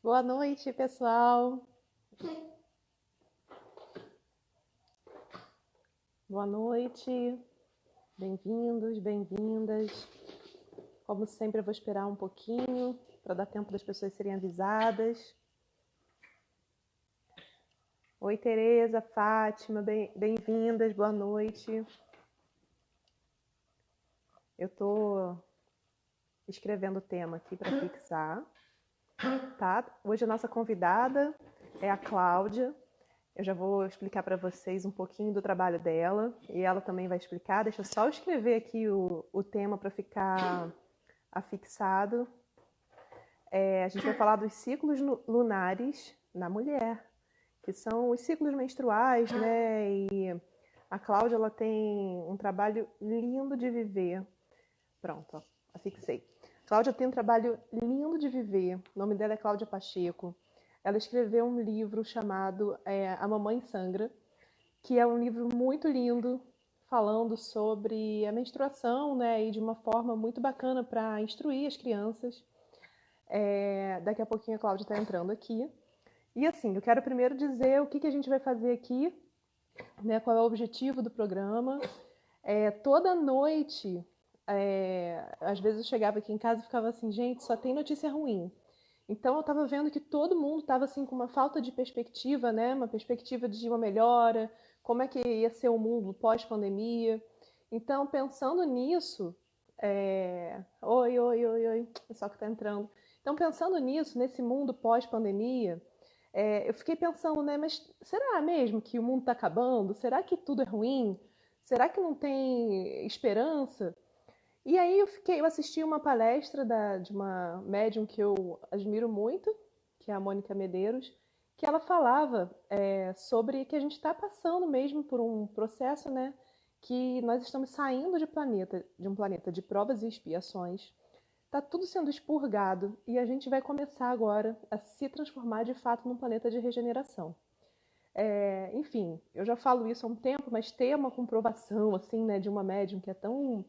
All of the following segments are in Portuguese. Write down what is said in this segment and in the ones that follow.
Boa noite, pessoal. Boa noite. Bem-vindos, bem-vindas. Como sempre, eu vou esperar um pouquinho para dar tempo das pessoas serem avisadas. Oi, Tereza, Fátima, bem-vindas, boa noite. Eu estou escrevendo o tema aqui para fixar, tá? Hoje a nossa convidada é a Cláudia. Eu já vou explicar para vocês um pouquinho do trabalho dela e ela também vai explicar. Deixa eu só escrever aqui o tema para ficar afixado. A gente vai falar dos ciclos lunares na mulher, que são os ciclos menstruais, né? E a Cláudia, ela tem um trabalho lindo de viver. Pronto, ó, afixei. Cláudia tem um trabalho lindo de viver. O nome dela é Cláudia Pacheco. Ela escreveu um livro chamado A Mamãe Sangra, que é um livro muito lindo, falando sobre a menstruação, né, e de uma forma muito bacana para instruir as crianças. Daqui a pouquinho a Cláudia está entrando aqui. E assim, eu quero primeiro dizer o que a gente vai fazer aqui, né, qual é o objetivo do programa. Toda noite, às vezes eu chegava aqui em casa e ficava assim, gente, só tem notícia ruim. Então eu estava vendo que todo mundo estava assim com uma falta de perspectiva, né? Uma perspectiva de uma melhora, como é que ia ser o mundo pós-pandemia. Então, pensando nisso, oi, pessoal que está entrando. Então, pensando nisso, nesse mundo pós-pandemia, eu fiquei pensando, né? Mas será mesmo que o mundo está acabando? Será que tudo é ruim? Será que não tem esperança? E aí eu assisti uma palestra de uma médium que eu admiro muito, que é a Mônica Medeiros, que ela falava sobre que a gente está passando mesmo por um processo, né, que nós estamos saindo de um planeta de provas e expiações. Está tudo sendo expurgado e a gente vai começar agora a se transformar de fato num planeta de regeneração. Enfim, eu já falo isso há um tempo, mas ter uma comprovação assim, né, de uma médium que é tão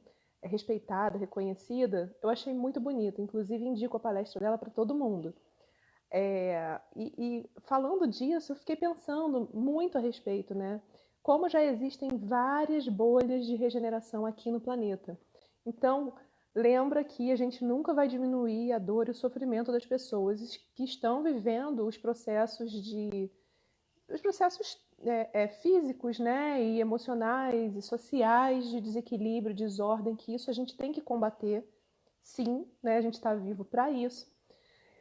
respeitada, reconhecida, eu achei muito bonito. Inclusive, indico a palestra dela para todo mundo. E falando disso, eu fiquei pensando muito a respeito, né? Como já existem várias bolhas de regeneração aqui no planeta. Então, lembra que a gente nunca vai diminuir a dor e o sofrimento das pessoas que estão vivendo os processos físicos, né, e emocionais e sociais de desequilíbrio, desordem, que isso a gente tem que combater, sim, né, a gente está vivo para isso.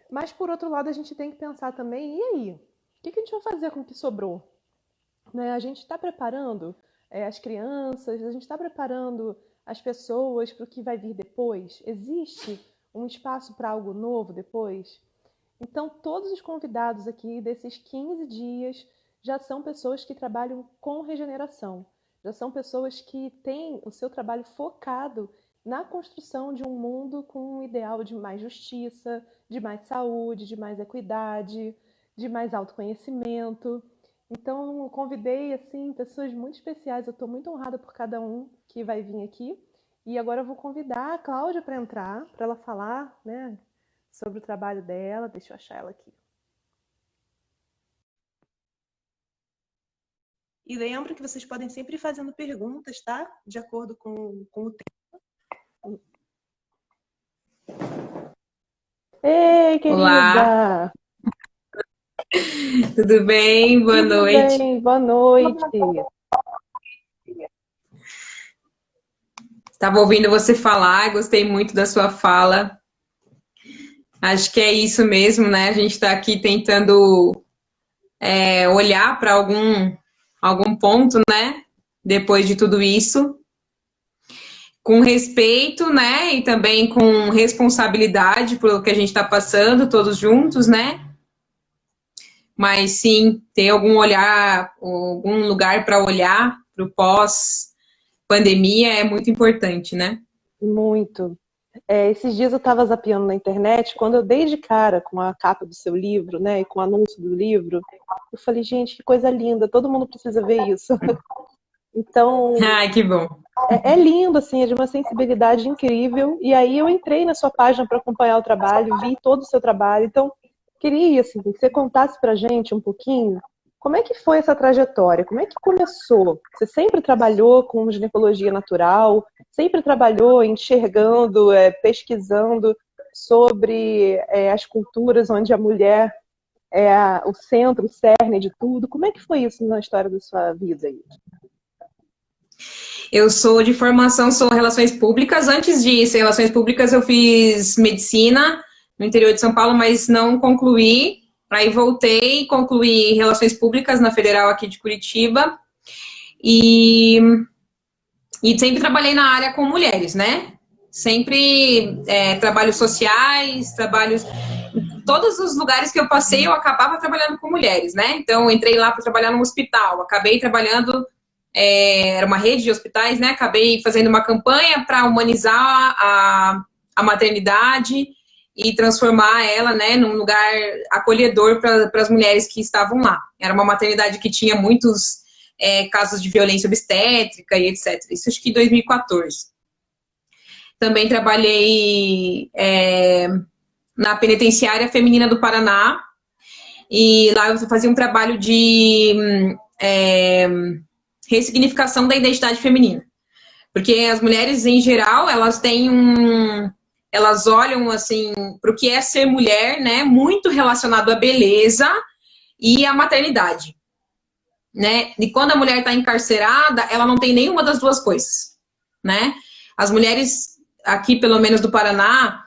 Mas, por outro lado, a gente tem que pensar também, e aí? O que a gente vai fazer com o que sobrou? Né, a gente está preparando as crianças, a gente está preparando as pessoas para o que vai vir depois? Existe um espaço para algo novo depois? Então, todos os convidados aqui desses 15 dias já são pessoas que trabalham com regeneração, já são pessoas que têm o seu trabalho focado na construção de um mundo com um ideal de mais justiça, de mais saúde, de mais equidade, de mais autoconhecimento. Então, eu convidei assim pessoas muito especiais. Eu estou muito honrada por cada um que vai vir aqui. E agora eu vou convidar a Cláudia para entrar, para ela falar, né, sobre o trabalho dela. Deixa eu achar ela aqui. E lembro que vocês podem sempre ir fazendo perguntas, tá? De acordo com o tema. Ei, Olá, querida! tudo bem? Boa Tudo noite. bem? Boa noite. Estava ouvindo você falar, gostei muito da sua fala. Acho que é isso mesmo, né? A gente está aqui tentando olhar para algum ponto, né? Depois de tudo isso, com respeito, né? E também com responsabilidade pelo que a gente está passando, todos juntos, né? Mas sim, ter algum olhar, algum lugar para olhar para o pós-pandemia é muito importante, né? Muito. Esses dias eu estava zapeando na internet, quando eu dei de cara com a capa do seu livro, né, e com o anúncio do livro, eu falei, gente, que coisa linda, todo mundo precisa ver isso. Então, Ai, que bom. é lindo, assim, é de uma sensibilidade incrível. E aí eu entrei na sua página para acompanhar o trabalho, vi todo o seu trabalho. Então, queria assim, que você contasse pra gente um pouquinho como é que foi essa trajetória, como é que começou? Você sempre trabalhou com ginecologia natural, sempre trabalhou enxergando, pesquisando sobre as culturas onde a mulher é o centro, o cerne de tudo. Como é que foi isso na história da sua vida aí? Eu sou de formação, sou relações públicas. Antes de ser relações públicas, eu fiz medicina no interior de São Paulo, mas não concluí. Aí voltei e concluí relações públicas na Federal aqui de Curitiba. E, e sempre trabalhei na área com mulheres, né? Sempre trabalhos sociais, trabalhos... Em todos os lugares que eu passei, eu acabava trabalhando com mulheres, né? Então, eu entrei lá para trabalhar no hospital, acabei trabalhando... era uma rede de hospitais, né? Acabei fazendo uma campanha para humanizar a maternidade e transformar ela, né, num lugar acolhedor para as mulheres que estavam lá. Era uma maternidade que tinha muitos casos de violência obstétrica e etc. Isso acho que em 2014. Também trabalhei na penitenciária feminina do Paraná e lá eu fazia um trabalho de ressignificação da identidade feminina. Porque as mulheres, em geral, elas têm elas olham, assim, para o que é ser mulher, né? Muito relacionado à beleza e à maternidade, né? E quando a mulher está encarcerada, ela não tem nenhuma das duas coisas, né? As mulheres, aqui, pelo menos do Paraná,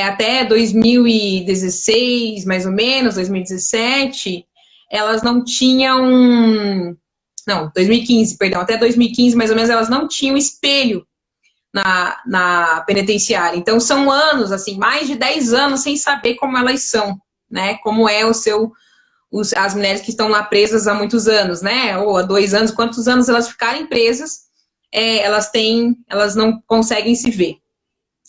até 2016, mais ou menos, 2017, elas não tinham... Não, 2015, perdão, até 2015, mais ou menos, elas não tinham espelho na penitenciária. Então, são anos, assim, mais de 10 anos sem saber como elas são, né? Como é as mulheres que estão lá presas há muitos anos, né? Ou há 2 anos, quantos anos elas ficarem presas, elas não conseguem se ver.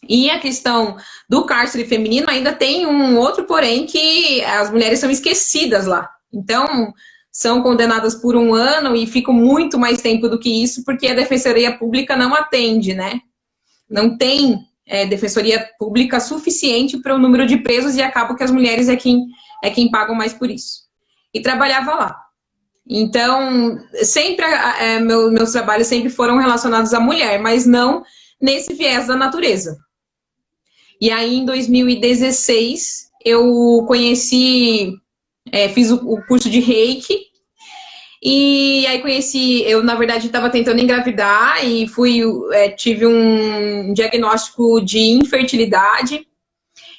E a questão do cárcere feminino ainda tem um outro porém, que as mulheres são esquecidas lá. Então, são condenadas por 1 ano e ficam muito mais tempo do que isso, porque a Defensoria Pública não atende, né? Não tem Defensoria Pública suficiente para o número de presos e acaba que as mulheres é quem pagam mais por isso. E trabalhava lá. Então, sempre meus trabalhos sempre foram relacionados à mulher, mas não nesse viés da natureza. E aí, em 2016, eu fiz o curso de Reiki, e aí eu na verdade estava tentando engravidar e tive um diagnóstico de infertilidade.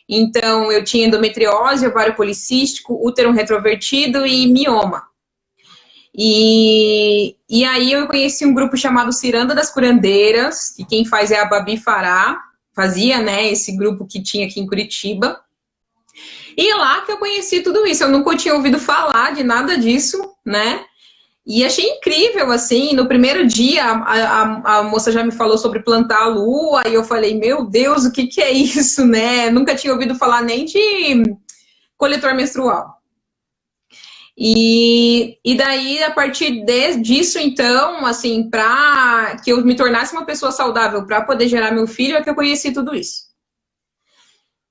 Então, eu tinha endometriose, ovário policístico, útero retrovertido e mioma. E aí eu conheci um grupo chamado Ciranda das Curandeiras, que quem faz é a Babi Fará, fazia, né, esse grupo que tinha aqui em Curitiba. E lá que eu conheci tudo isso, eu nunca tinha ouvido falar de nada disso, né? E achei incrível, assim, no primeiro dia a moça já me falou sobre plantar a lua, e eu falei, meu Deus, o que é isso, né? Nunca tinha ouvido falar nem de coletor menstrual. E daí, a partir disso, então, assim, para que eu me tornasse uma pessoa saudável para poder gerar meu filho, é que eu conheci tudo isso.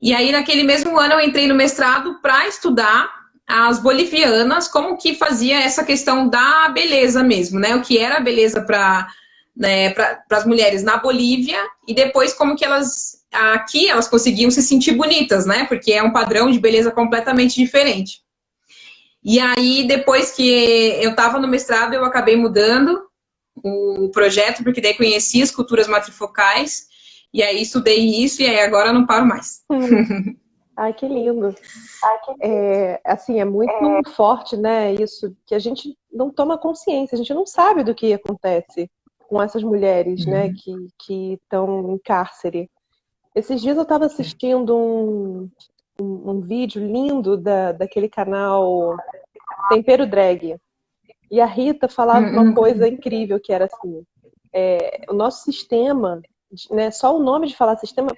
E aí, naquele mesmo ano, eu entrei no mestrado para estudar as bolivianas, como que fazia essa questão da beleza mesmo, né? O que era a beleza para as mulheres na Bolívia, e depois como que aqui elas conseguiam se sentir bonitas, né? Porque é um padrão de beleza completamente diferente. E aí, depois que eu estava no mestrado, eu acabei mudando o projeto, porque daí conheci as culturas matrifocais, e aí estudei isso, e aí agora eu não paro mais. Ai, que lindo. Assim, é muito forte, né, isso, que a gente não toma consciência, a gente não sabe do que acontece com essas mulheres, né, que estão em cárcere. Esses dias eu estava assistindo um vídeo lindo daquele canal Tempero Drag, e a Rita falava uma coisa incrível, que era assim, o nosso sistema, né, só o nome de falar sistema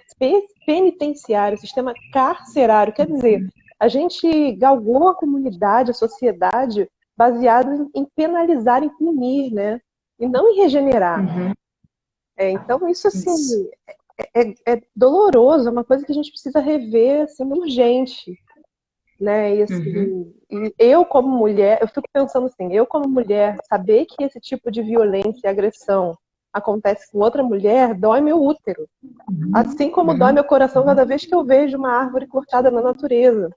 penitenciário, sistema carcerário, quer dizer, a gente galgou a comunidade, a sociedade, baseado em penalizar, em punir, né, e não em regenerar. Então isso, assim, é doloroso, é uma coisa que a gente precisa rever, assim, urgente. né? E Uhum. assim, e eu como mulher, eu fico pensando assim, eu como mulher, saber que esse tipo de violência e agressão acontece com outra mulher, dói meu útero. Assim como dói Uhum. meu coração cada vez que eu vejo uma árvore cortada na natureza.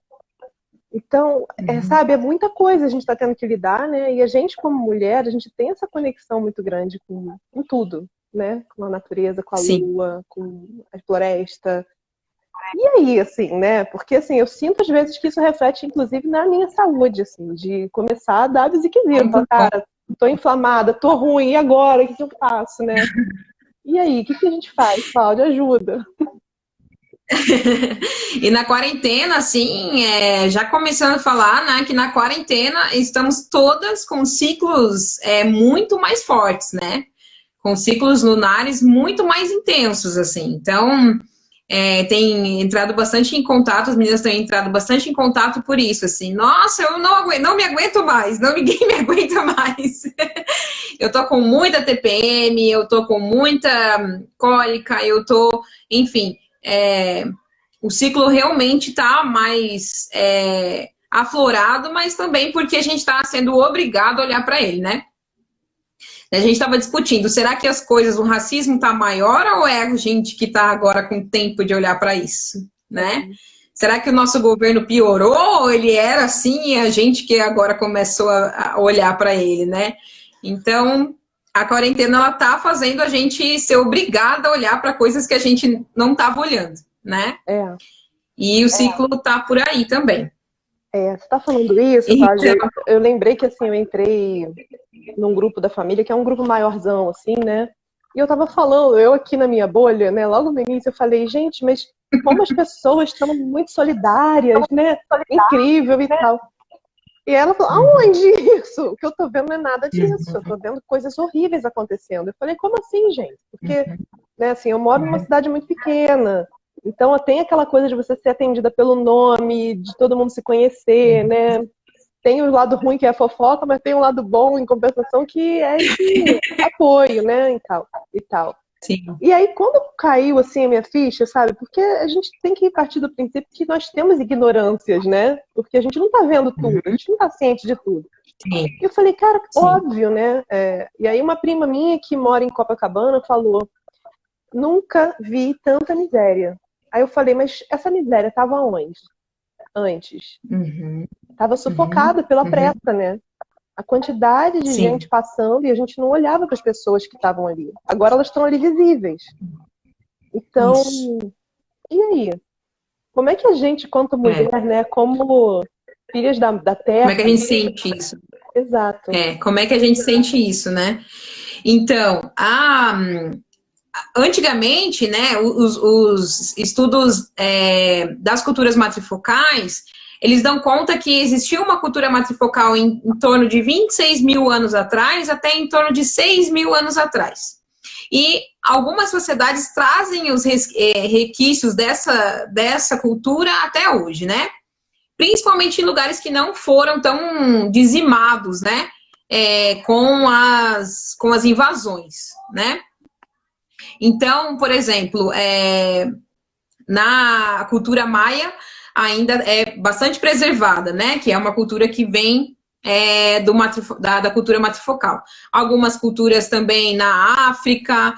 Então, Uhum. sabe, é muita coisa a gente está tendo que lidar, né? E a gente, como mulher, a gente tem essa conexão muito grande com tudo, né? Com a natureza, com a Sim. lua, com a floresta. E aí, assim, né? Porque, assim, eu sinto às vezes que isso reflete, inclusive, na minha saúde, assim, de começar a dar visita. Falar, cara, tô inflamada, tô ruim, e agora? O que eu faço, né? E aí, o que a gente faz, Cláudia? Ajuda. E na quarentena, assim, já começando a falar, né, que na quarentena estamos todas com ciclos muito mais fortes, né? Com ciclos lunares muito mais intensos, assim. Então, tem entrado bastante em contato, as meninas têm entrado bastante em contato por isso, assim. Nossa, eu não me aguento mais, não ninguém me aguenta mais. Eu tô com muita TPM, eu tô com muita cólica, enfim, o ciclo realmente está mais aflorado, mas também porque a gente está sendo obrigado a olhar para ele, né? A gente estava discutindo, será que as coisas, o racismo está maior ou é a gente que está agora com tempo de olhar para isso, né? Será que o nosso governo piorou ou ele era assim e a gente que agora começou a olhar para ele, né? Então, a quarentena ela tá fazendo a gente ser obrigada a olhar para coisas que a gente não estava olhando, né? É. E o ciclo tá por aí também. Você está falando isso, Então, Cláudia? Eu lembrei que assim, eu entrei num grupo da família, que é um grupo maiorzão, assim, né? E eu tava falando, eu aqui na minha bolha, né? Logo no início eu falei, gente, mas como as pessoas estão muito solidárias, né? Incrível e tal. E ela falou, uhum, aonde isso? O que eu tô vendo não é nada disso. Eu tô vendo coisas horríveis acontecendo. Eu falei, como assim, gente? Porque, né, assim, eu moro numa cidade muito pequena. Então tem aquela coisa de você ser atendida pelo nome, de todo mundo se conhecer, né? Tem o lado ruim que é a fofoca, mas tem o lado bom em compensação que é esse apoio, né? E tal, e tal. sim. E aí, quando caiu assim a minha ficha, sabe? Porque a gente tem que partir do princípio que nós temos ignorâncias, né? Porque a gente não tá vendo tudo, a Uhum, gente não tá ciente de tudo. sim, E eu falei, cara, sim. óbvio, né? E aí uma prima minha que mora em Copacabana falou, nunca vi tanta miséria. Aí eu falei, mas essa miséria estava onde? Antes. Uhum, Estava uhum, sufocada pela uhum, pressa, né? A quantidade de gente sim, passando e a gente não olhava para as pessoas que estavam ali. Agora elas estão ali visíveis. isso. Então, e aí? Como é que a gente, quanto É. mulher, né, como filhas da Como é terra, que a gente sente isso? exato. Como é que a gente sente isso, né? Então, antigamente, né, os estudos das culturas matrifocais, eles dão conta que existia uma cultura matrifocal em torno de 26 mil anos atrás, até em torno de 6 mil anos atrás. E algumas sociedades trazem os requisitos dessa cultura até hoje, né? Principalmente em lugares que não foram tão dizimados, né? Com as invasões, né? Então, por exemplo, na cultura maia ainda é bastante preservada, né? Que é uma cultura que vem da cultura matrifocal. Algumas culturas também na África,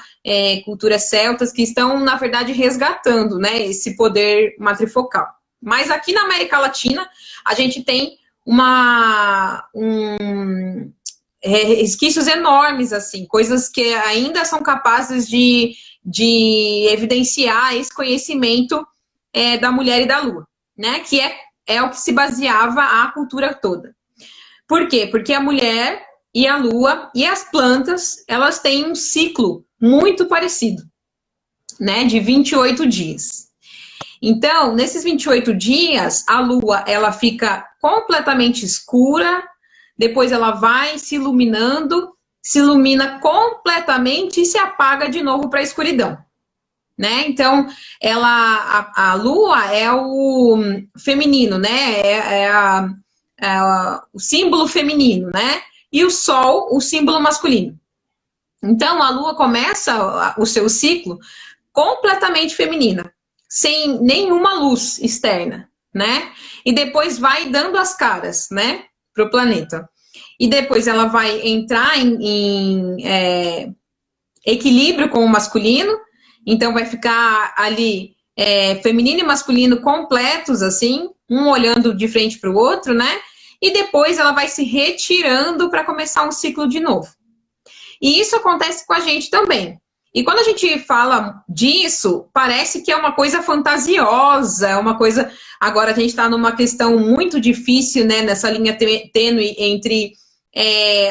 culturas celtas, que estão, na verdade, resgatando, né, esse poder matrifocal. Mas aqui na América Latina, a gente tem resquícios enormes, assim, coisas que ainda são capazes de evidenciar esse conhecimento da mulher e da lua, né? Que é o que se baseava a cultura toda. Por quê? Porque a mulher e a lua e as plantas, elas têm um ciclo muito parecido, né? De 28 dias. Então, nesses 28 dias, a lua, ela fica completamente escura, depois ela vai se iluminando, se ilumina completamente e se apaga de novo para a escuridão. Né? Então, a lua é o feminino, né? O símbolo feminino, né? E o sol, o símbolo masculino. Então, a lua começa o seu ciclo completamente feminina, sem nenhuma luz externa, né? E depois vai dando as caras, né, para o planeta. E depois ela vai entrar em equilíbrio com o masculino, então vai ficar ali feminino e masculino completos, assim, um olhando de frente para o outro, né? E depois ela vai se retirando para começar um ciclo de novo. E isso acontece com a gente também. E quando a gente fala disso, parece que é uma coisa fantasiosa, é uma coisa... Agora a gente está numa questão muito difícil, né, nessa linha tênue entre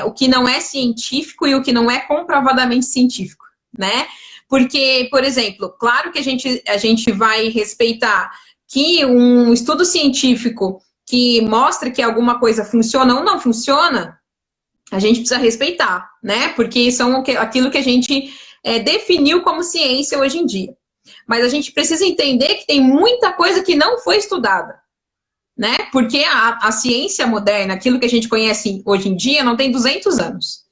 o que não é científico e o que não é comprovadamente científico, né? Porque, por exemplo, claro que a gente vai respeitar que um estudo científico que mostra que alguma coisa funciona ou não funciona, a gente precisa respeitar, né? Porque são aquilo que a gente definiu como ciência hoje em dia. Mas a gente precisa entender que tem muita coisa que não foi estudada, né? Porque a ciência moderna, aquilo que a gente conhece hoje em dia, não tem 200 anos.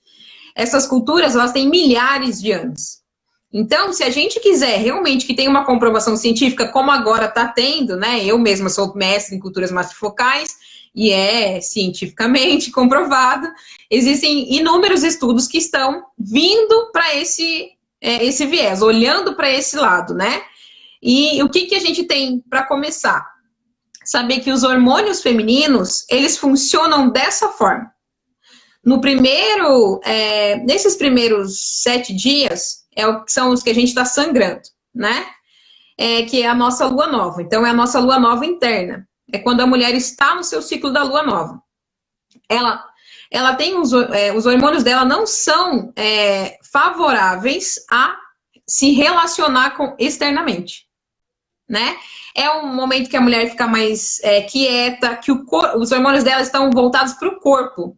Essas culturas, elas têm milhares de anos. Então, se a gente quiser realmente que tenha uma comprovação científica, como agora está tendo, né? Eu mesma sou mestre em culturas matrifocais, e é cientificamente comprovado, existem inúmeros estudos que estão vindo para esse viés, olhando para esse lado, né? E o que a gente tem para começar? Saber que os hormônios femininos, eles funcionam dessa forma. Nesses primeiros 7 dias, são os que a gente está sangrando, né? Que é a nossa lua nova. Então, é a nossa lua nova interna. É quando a mulher está no seu ciclo da lua nova. Ela tem os hormônios dela não são favoráveis a se relacionar externamente, né? É um momento que a mulher fica mais quieta, que os hormônios dela estão voltados para o corpo.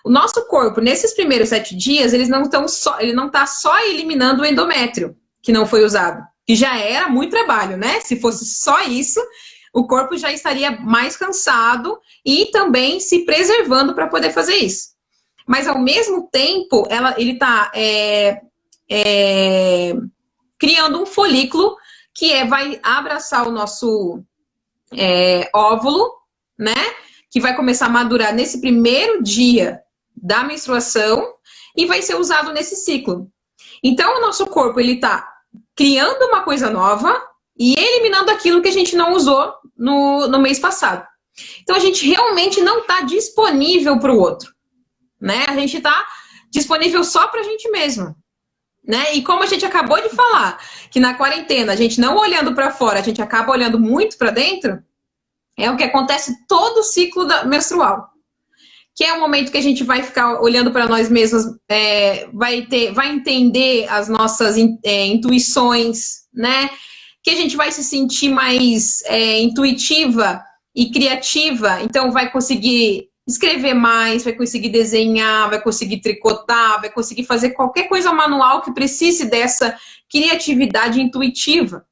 O nosso corpo, nesses primeiros 7 dias, ele não está só eliminando o endométrio, que não foi usado, que já era muito trabalho, né? Se fosse só isso, o corpo já estaria mais cansado e também se preservando para poder fazer isso. Mas, ao mesmo tempo, ele está criando um folículo que vai abraçar o nosso óvulo, né? Que vai começar a madurar nesse primeiro dia da menstruação e vai ser usado nesse ciclo. Então, o nosso corpo, ele está criando uma coisa nova e eliminando aquilo que a gente não usou no mês passado. Então, a gente realmente não está disponível para o outro, né? A gente está disponível só para a gente mesmo, né? E como a gente acabou de falar, que na quarentena, a gente não olhando para fora, a gente acaba olhando muito para dentro, é o que acontece todo o ciclo menstrual. Que é o momento que a gente vai ficar olhando para nós mesmos, vai entender as nossas intuições, né? Que a gente vai se sentir mais intuitiva e criativa, então vai conseguir escrever mais, vai conseguir desenhar, vai conseguir tricotar, vai conseguir fazer qualquer coisa manual que precise dessa criatividade intuitiva,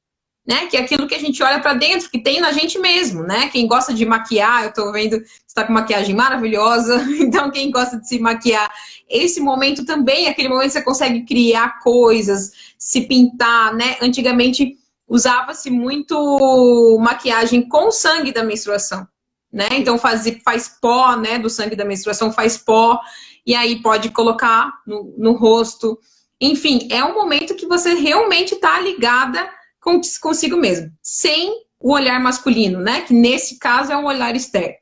né? Que é aquilo que a gente olha para dentro, que tem na gente mesmo, né? Quem gosta de maquiar, eu tô vendo que está com maquiagem maravilhosa, então quem gosta de se maquiar, esse momento também, aquele momento que você consegue criar coisas, se pintar, né? Antigamente usava-se muito maquiagem com sangue da menstruação, né? Então faz pó, né? Do sangue da menstruação, faz pó, e aí pode colocar no rosto. Enfim, é um momento que você realmente está ligada consigo mesmo, sem o olhar masculino, né? Que nesse caso é um olhar externo.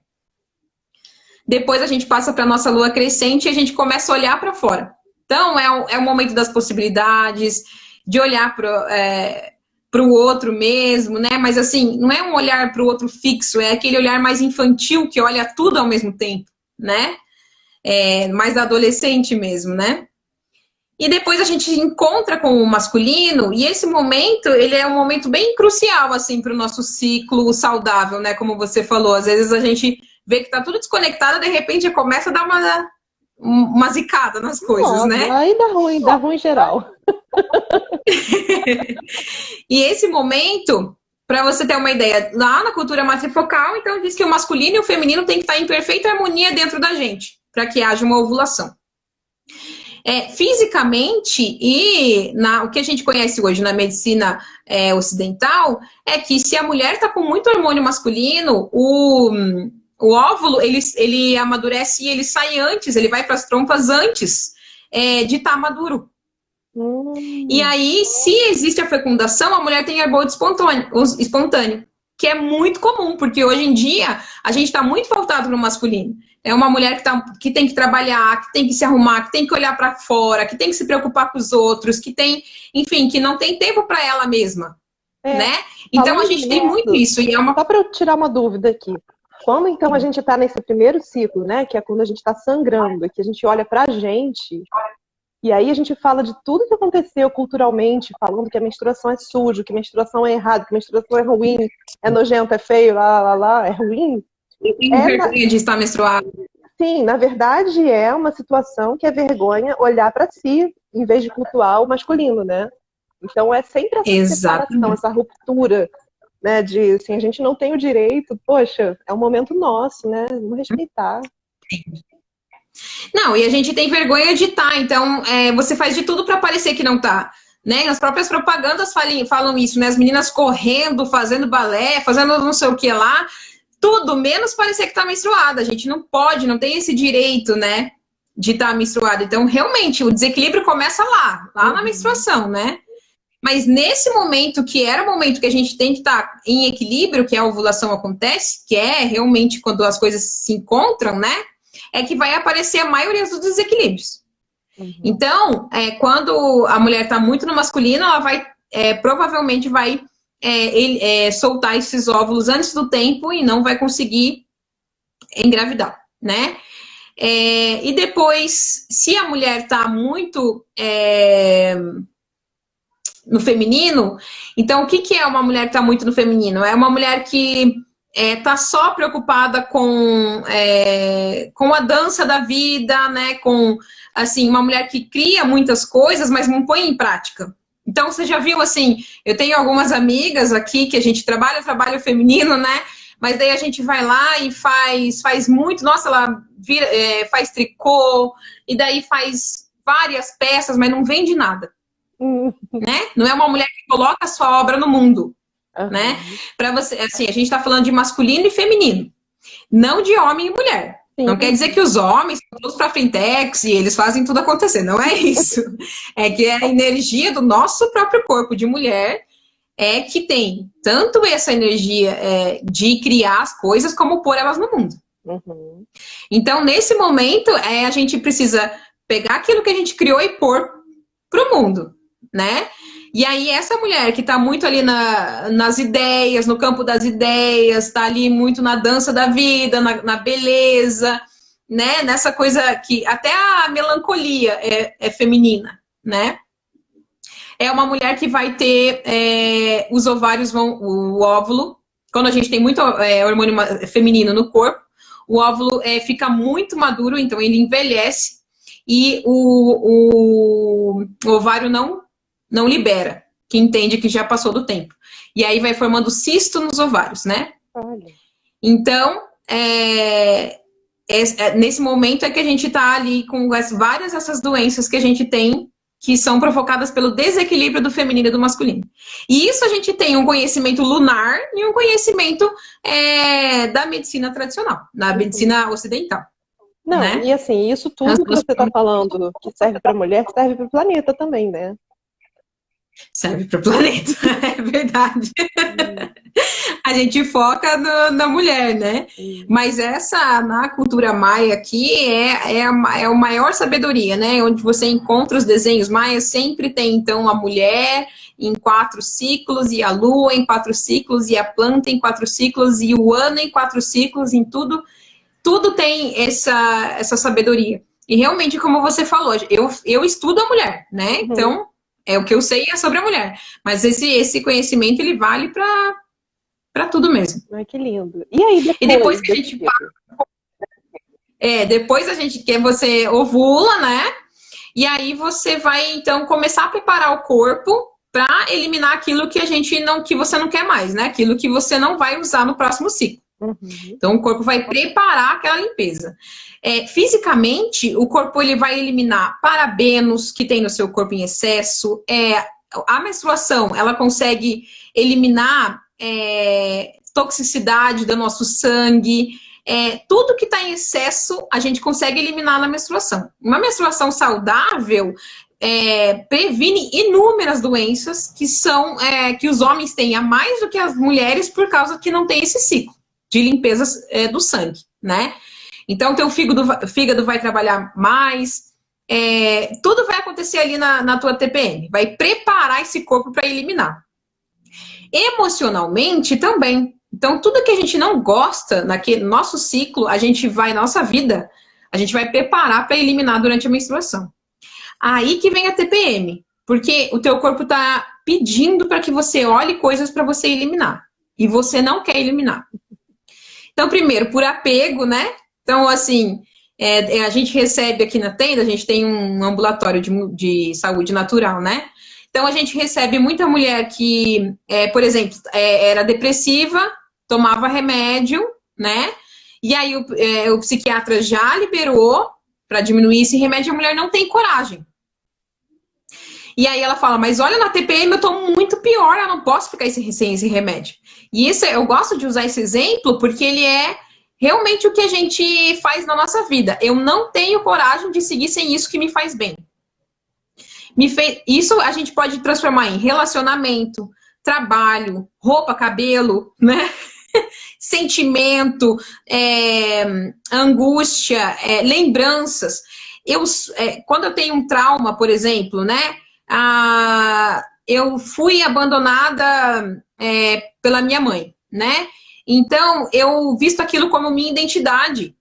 Depois a gente passa para a nossa lua crescente e a gente começa a olhar para fora. Então, é o momento das possibilidades, de olhar para o outro mesmo, né? Mas assim, não é um olhar para o outro fixo, é aquele olhar mais infantil que olha tudo ao mesmo tempo, né? Mais adolescente mesmo, né? E depois a gente encontra com o masculino, e esse momento, ele é um momento bem crucial, assim, para o nosso ciclo saudável, né? Como você falou, às vezes a gente vê que tá tudo desconectado, de repente começa a dar uma zicada nas coisas, né? Aí dá ruim geral. E esse momento, para você ter uma ideia, lá na cultura matrifocal, então diz que o masculino e o feminino tem que estar em perfeita harmonia dentro da gente, para que haja uma ovulação. fisicamente e o que a gente conhece hoje na medicina ocidental, é que se a mulher está com muito hormônio masculino, o óvulo, ele amadurece e ele sai antes, ele vai para as trompas antes de estar maduro. E aí, se existe a fecundação, a mulher tem aborto espontâneo, que é muito comum, porque hoje em dia a gente está muito voltado para o masculino. É uma mulher que tem que trabalhar, que tem que se arrumar, que tem que olhar para fora, que tem que se preocupar com os outros, que tem, enfim, que não tem tempo para ela mesma, né? Então a gente tem muito isso. E Só para eu tirar uma dúvida aqui. Quando então a gente está nesse primeiro ciclo, né, que é quando a gente está sangrando, que a gente olha para a gente, e aí a gente fala de tudo que aconteceu culturalmente, falando que a menstruação é sujo, que a menstruação é errado, que a menstruação é ruim, é nojento, é feio, é ruim. Eu tenho vergonha de estar menstruada. Sim, na verdade é uma situação que é vergonha olhar para si, em vez de cultuar o masculino, né? Então é sempre essa separação, essa ruptura, né? De assim, a gente não tem o direito, poxa, é um momento nosso, né? Vamos respeitar. Não, e a gente tem vergonha de estar, então você faz de tudo para parecer que não tá. Né? As próprias propagandas falam isso, né? As meninas correndo, fazendo balé, fazendo não sei o que lá. Tudo, menos parecer que tá menstruada. A gente não pode, não tem esse direito, né, de estar menstruada. Então, realmente, o desequilíbrio começa lá na menstruação, né? Mas nesse momento, que era o momento que a gente tem que estar em equilíbrio, que a ovulação acontece, que é realmente quando as coisas se encontram, né, é que vai aparecer a maioria dos desequilíbrios. Então, quando a mulher tá muito no masculino, ela vai, provavelmente vai soltar esses óvulos antes do tempo e não vai conseguir engravidar, né? E depois, se a mulher tá muito no feminino, então o que é uma mulher que tá muito no feminino? É uma mulher que tá só preocupada com a dança da vida, né? Com, assim, uma mulher que cria muitas coisas, mas não põe em prática. Então, você já viu, assim, eu tenho algumas amigas aqui que a gente trabalha feminino, né? Mas daí a gente vai lá e faz muito, nossa, ela faz tricô, e daí faz várias peças, mas não vende nada, né? Não é uma mulher que coloca a sua obra no mundo, né? Para você, assim, a gente tá falando de masculino e feminino, não de homem e mulher. Não quer dizer que os homens são todos para frentex e eles fazem tudo acontecer. Não é isso. É que a energia do nosso próprio corpo de mulher que tem tanto essa energia de criar as coisas como pôr elas no mundo. Então, nesse momento, a gente precisa pegar aquilo que a gente criou e pôr pro mundo, né? E aí, essa mulher que tá muito ali nas ideias, no campo das ideias, tá ali muito na dança da vida, na beleza, né? Nessa coisa que até a melancolia é feminina, né? É uma mulher que vai ter os ovários, o óvulo, quando a gente tem muito hormônio feminino no corpo, o óvulo fica muito maduro, então ele envelhece e o ovário não libera, que entende que já passou do tempo. E aí vai formando cisto nos ovários, né? Olha. Então, nesse momento é que a gente tá ali com várias dessas doenças que a gente tem, que são provocadas pelo desequilíbrio do feminino e do masculino. E isso a gente tem um conhecimento lunar e um conhecimento da medicina tradicional, da medicina ocidental. Não, né? E assim, isso tudo que você está falando, que serve para a mulher, serve para o planeta também, né? Serve para o planeta, é verdade. A gente foca na mulher, né? Mas na cultura maia aqui é a maior sabedoria, né? Onde você encontra os desenhos maias, sempre tem então a mulher em 4 ciclos, e a lua em 4 ciclos, e a planta em 4 ciclos, e o ano em 4 ciclos, em tudo tem essa sabedoria. E realmente, como você falou, eu estudo a mulher, né? Então, o que eu sei é sobre a mulher. Mas esse conhecimento, ele vale para tudo mesmo. Ai, que lindo. E aí, depois que a gente depois que você ovula, né? E aí você vai, então, começar a preparar o corpo para eliminar aquilo que que você não quer mais, né? Aquilo que você não vai usar no próximo ciclo. Uhum. Então, o corpo vai preparar aquela limpeza. Fisicamente, o corpo ele vai eliminar parabenos que tem no seu corpo em excesso. A menstruação, ela consegue eliminar toxicidade do nosso sangue. Tudo que está em excesso, a gente consegue eliminar na menstruação. Uma menstruação saudável previne inúmeras doenças que os homens têm a mais do que as mulheres por causa que não tem esse ciclo de limpeza do sangue, né? Então, teu fígado vai trabalhar mais, tudo vai acontecer ali na tua TPM, vai preparar esse corpo para eliminar. Emocionalmente também. Então, tudo que a gente não gosta naquele nosso ciclo, nossa vida, a gente vai preparar para eliminar durante a menstruação. Aí que vem a TPM, porque o teu corpo está pedindo para que você olhe coisas para você eliminar, e você não quer eliminar. Então, primeiro, por apego, né? Então, assim, a gente recebe aqui na tenda, a gente tem um ambulatório de saúde natural, né? Então, a gente recebe muita mulher que, por exemplo, era depressiva, tomava remédio, né? E aí o psiquiatra já liberou para diminuir esse remédio, a mulher não tem coragem. E aí ela fala, mas olha, na TPM eu tô muito pior, eu não posso ficar sem esse remédio. E eu gosto de usar esse exemplo porque ele é realmente o que a gente faz na nossa vida. Eu não tenho coragem de seguir sem isso que me faz bem. Isso a gente pode transformar em relacionamento, trabalho, roupa, cabelo, né? Sentimento, angústia, lembranças. Quando eu tenho um trauma, por exemplo, né? Eu fui abandonada pela minha mãe, né? Então, eu visto aquilo como minha identidade.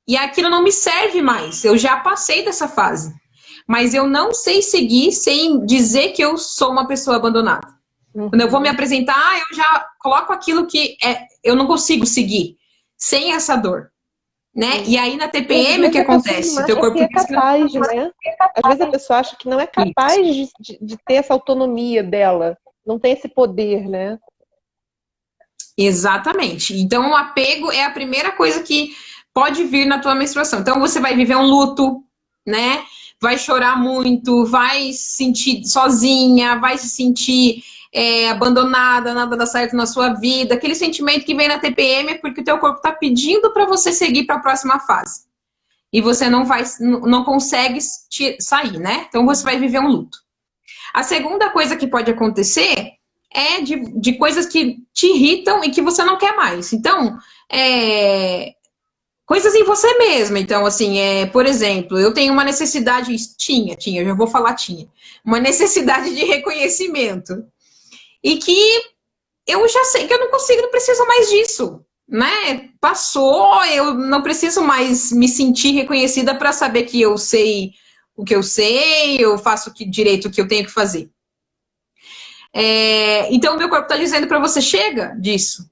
E aquilo não me serve mais. Eu já passei dessa fase. Mas eu não sei seguir sem dizer que eu sou uma pessoa abandonada. Uhum. Quando eu vou me apresentar, eu já coloco aquilo que eu não consigo seguir sem essa dor. Né? E aí na TPM o que acontece? O teu corpo é capaz, né? Às vezes a pessoa acha que não é capaz de ter essa autonomia dela, não tem esse poder, né? Exatamente. Então o apego é a primeira coisa que pode vir na tua menstruação. Então você vai viver um luto, né? Vai chorar muito, vai se sentir sozinha, vai se sentir abandonada, nada dá certo na sua vida. Aquele sentimento que vem na TPM é porque o teu corpo está pedindo para você seguir para a próxima fase. E você não consegue sair, né? Então você vai viver um luto. A segunda coisa que pode acontecer é de coisas que te irritam e que você não quer mais. Então, coisas em você mesma. Então, assim, por exemplo, eu tenho uma necessidade, eu já vou falar uma necessidade de reconhecimento. E que eu já sei que eu não preciso mais disso, né? Passou, eu não preciso mais me sentir reconhecida para saber que eu sei o que eu sei, eu faço direito o que eu tenho que fazer. Então, o meu corpo está dizendo para você, chega disso.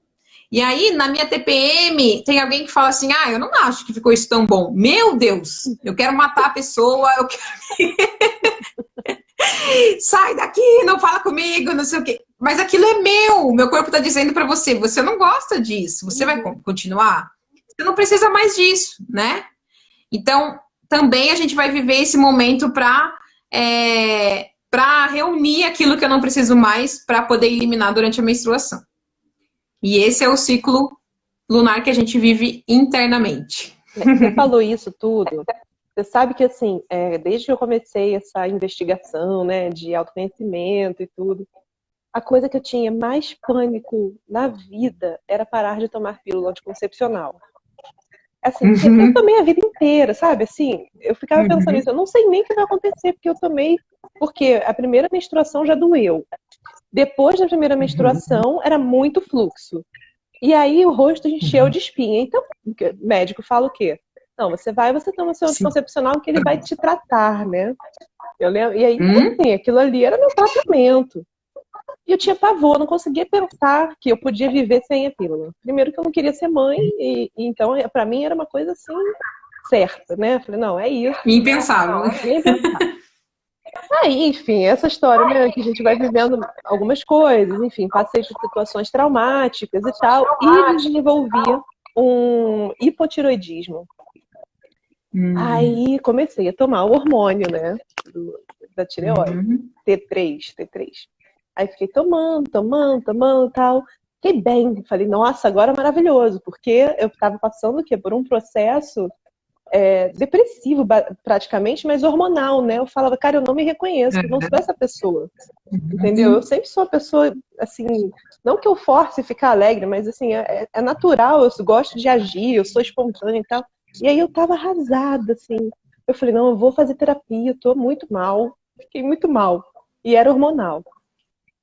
E aí, na minha TPM, tem alguém que fala assim, eu não acho que ficou isso tão bom. Meu Deus, eu quero matar a pessoa, eu quero... Sai daqui, não fala comigo, não sei o quê. Mas aquilo é meu corpo está dizendo para você, você não gosta disso, você vai continuar? Você não precisa mais disso, né? Então, também a gente vai viver esse momento para reunir aquilo que eu não preciso mais para poder eliminar durante a menstruação. E esse é o ciclo lunar que a gente vive internamente. Você falou isso tudo. Você sabe que, assim, desde que eu comecei essa investigação, né, de autoconhecimento e tudo, a coisa que eu tinha mais pânico na vida era parar de tomar pílula anticoncepcional. Assim, eu tomei a vida inteira, sabe? Assim, eu ficava pensando nisso, eu não sei nem o que vai acontecer, porque eu tomei, porque a primeira menstruação já doeu. Depois da primeira menstruação, era muito fluxo. E aí o rosto encheu de espinha. Então, o médico fala o quê? Não, você toma seu anticoncepcional que ele vai te tratar, né? Eu lembro, e aí, assim, aquilo ali era meu tratamento. E eu tinha pavor, não conseguia pensar que eu podia viver sem a pílula. Primeiro que eu não queria ser mãe, e então pra mim era uma coisa assim, certa, né? Eu falei, não, é isso. Impensável. Impensável. Aí, enfim, essa história, né, que a gente vai vivendo algumas coisas, enfim, passei por situações traumáticas e tal, e desenvolvi um hipotiroidismo. Aí comecei a tomar o hormônio, né, da tireoide, T3. Aí fiquei tomando e tal. Fiquei bem, falei, nossa, agora é maravilhoso, porque eu estava passando o quê? Por um processo depressivo praticamente, mas hormonal, né? Eu falava, cara, eu não me reconheço, eu não sou essa pessoa, entendeu? Eu sempre sou uma pessoa, assim, não que eu force ficar alegre, mas assim, é natural, eu gosto de agir, eu sou espontânea e tal. E aí eu tava arrasada, assim. Eu falei, não, eu vou fazer terapia, eu tô muito mal, fiquei muito mal. E era hormonal.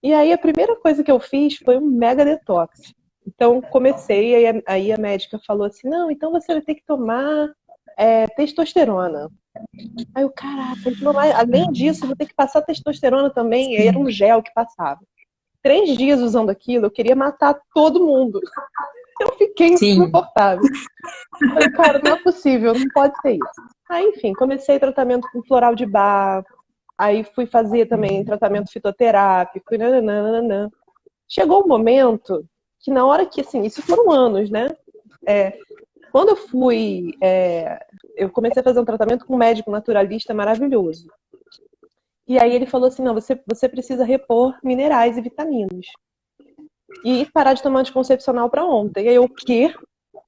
E aí a primeira coisa que eu fiz foi um mega detox. Então comecei, aí a médica falou assim, não, então você vai ter que tomar testosterona. Aí eu, caraca, então, além disso, vou ter que passar testosterona também. E aí era um gel que passava. 3 dias usando aquilo, eu queria matar todo mundo. Eu fiquei insuportável. Falei, cara, não é possível, não pode ser isso. Aí, enfim, comecei tratamento com floral de bar. Aí fui fazer também tratamento fitoterápico. Nananana. Chegou um momento que na hora que, assim, isso foram anos, né? Quando eu fui, eu comecei a fazer um tratamento com um médico naturalista maravilhoso. E aí ele falou assim, não, você precisa repor minerais e vitaminas. E parar de tomar anticoncepcional para ontem. E aí eu, o quê?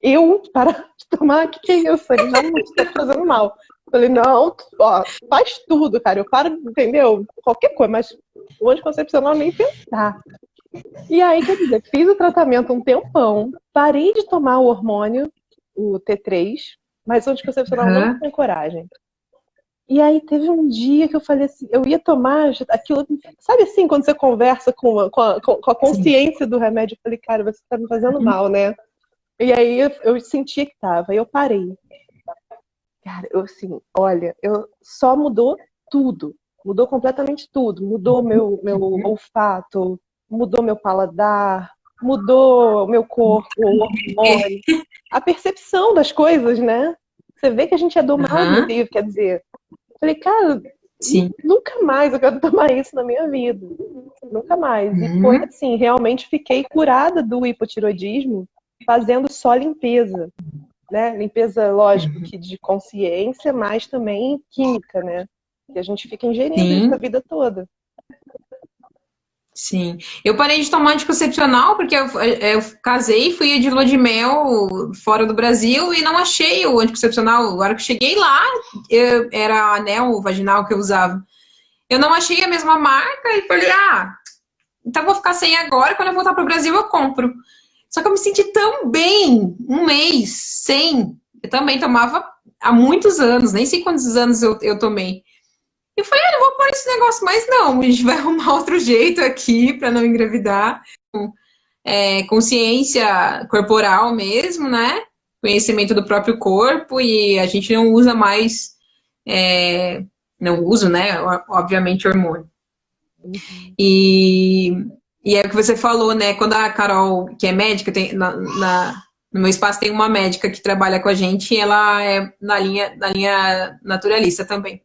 Eu parar de tomar? O que é isso? Ele, não, isso tá fazendo mal. Eu falei, não, ó, faz tudo, cara. Eu paro, entendeu? Qualquer coisa, mas o anticoncepcional nem pensar. E aí, quer dizer, fiz o tratamento um tempão, parei de tomar o hormônio, o T3, mas o anticoncepcional não tinha coragem. E aí teve um dia que eu falei assim, eu ia tomar aquilo, sabe assim, quando você conversa com a consciência do remédio, eu falei, cara, você tá me fazendo mal, né? E aí eu sentia que tava, aí eu parei. Cara, eu assim, olha, só mudou tudo, mudou completamente tudo, mudou meu olfato, mudou meu paladar, mudou meu corpo, o hormônio, a percepção das coisas, né? Você vê que a gente é do mal livre, quer dizer. Falei, cara, nunca mais eu quero tomar isso na minha vida. Nunca mais. E foi assim, realmente fiquei curada do hipotiroidismo fazendo só limpeza. Né? Limpeza, lógico, que de consciência, mas também química, né? Que a gente fica ingerindo isso a vida toda. Sim. Eu parei de tomar anticoncepcional porque eu casei, fui de lua de mel fora do Brasil e não achei o anticoncepcional. Agora que cheguei lá, era anel vaginal que eu usava. Eu não achei a mesma marca e falei, então vou ficar sem agora, quando eu voltar pro Brasil eu compro. Só que eu me senti tão bem, um mês sem. Eu também tomava há muitos anos, nem sei quantos anos eu tomei. Eu falei, não vou pôr esse negócio mais não, a gente vai arrumar outro jeito aqui para não engravidar. Consciência corporal mesmo, né? Conhecimento do próprio corpo e a gente não usa mais, não uso, né? Obviamente, hormônio. E é o que você falou, né? Quando a Carol, que é médica, no meu espaço tem uma médica que trabalha com a gente e ela é na linha naturalista também.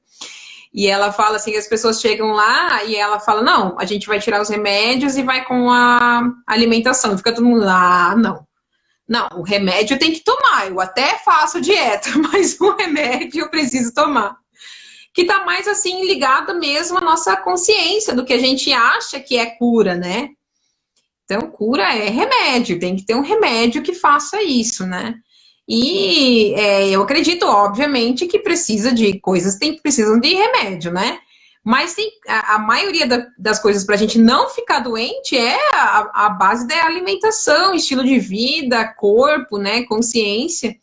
E ela fala assim, que as pessoas chegam lá e ela fala, não, a gente vai tirar os remédios e vai com a alimentação. E fica todo mundo, não. Não, o remédio tem que tomar. Eu até faço dieta, mas o remédio eu preciso tomar. Que tá mais assim ligado mesmo à nossa consciência do que a gente acha que é cura, né? Então, cura é remédio, tem que ter um remédio que faça isso, né? E eu acredito, obviamente, que precisa de coisas, precisam de remédio, né? Mas a maioria das coisas para a gente não ficar doente é a base da alimentação, estilo de vida, corpo, né? Consciência.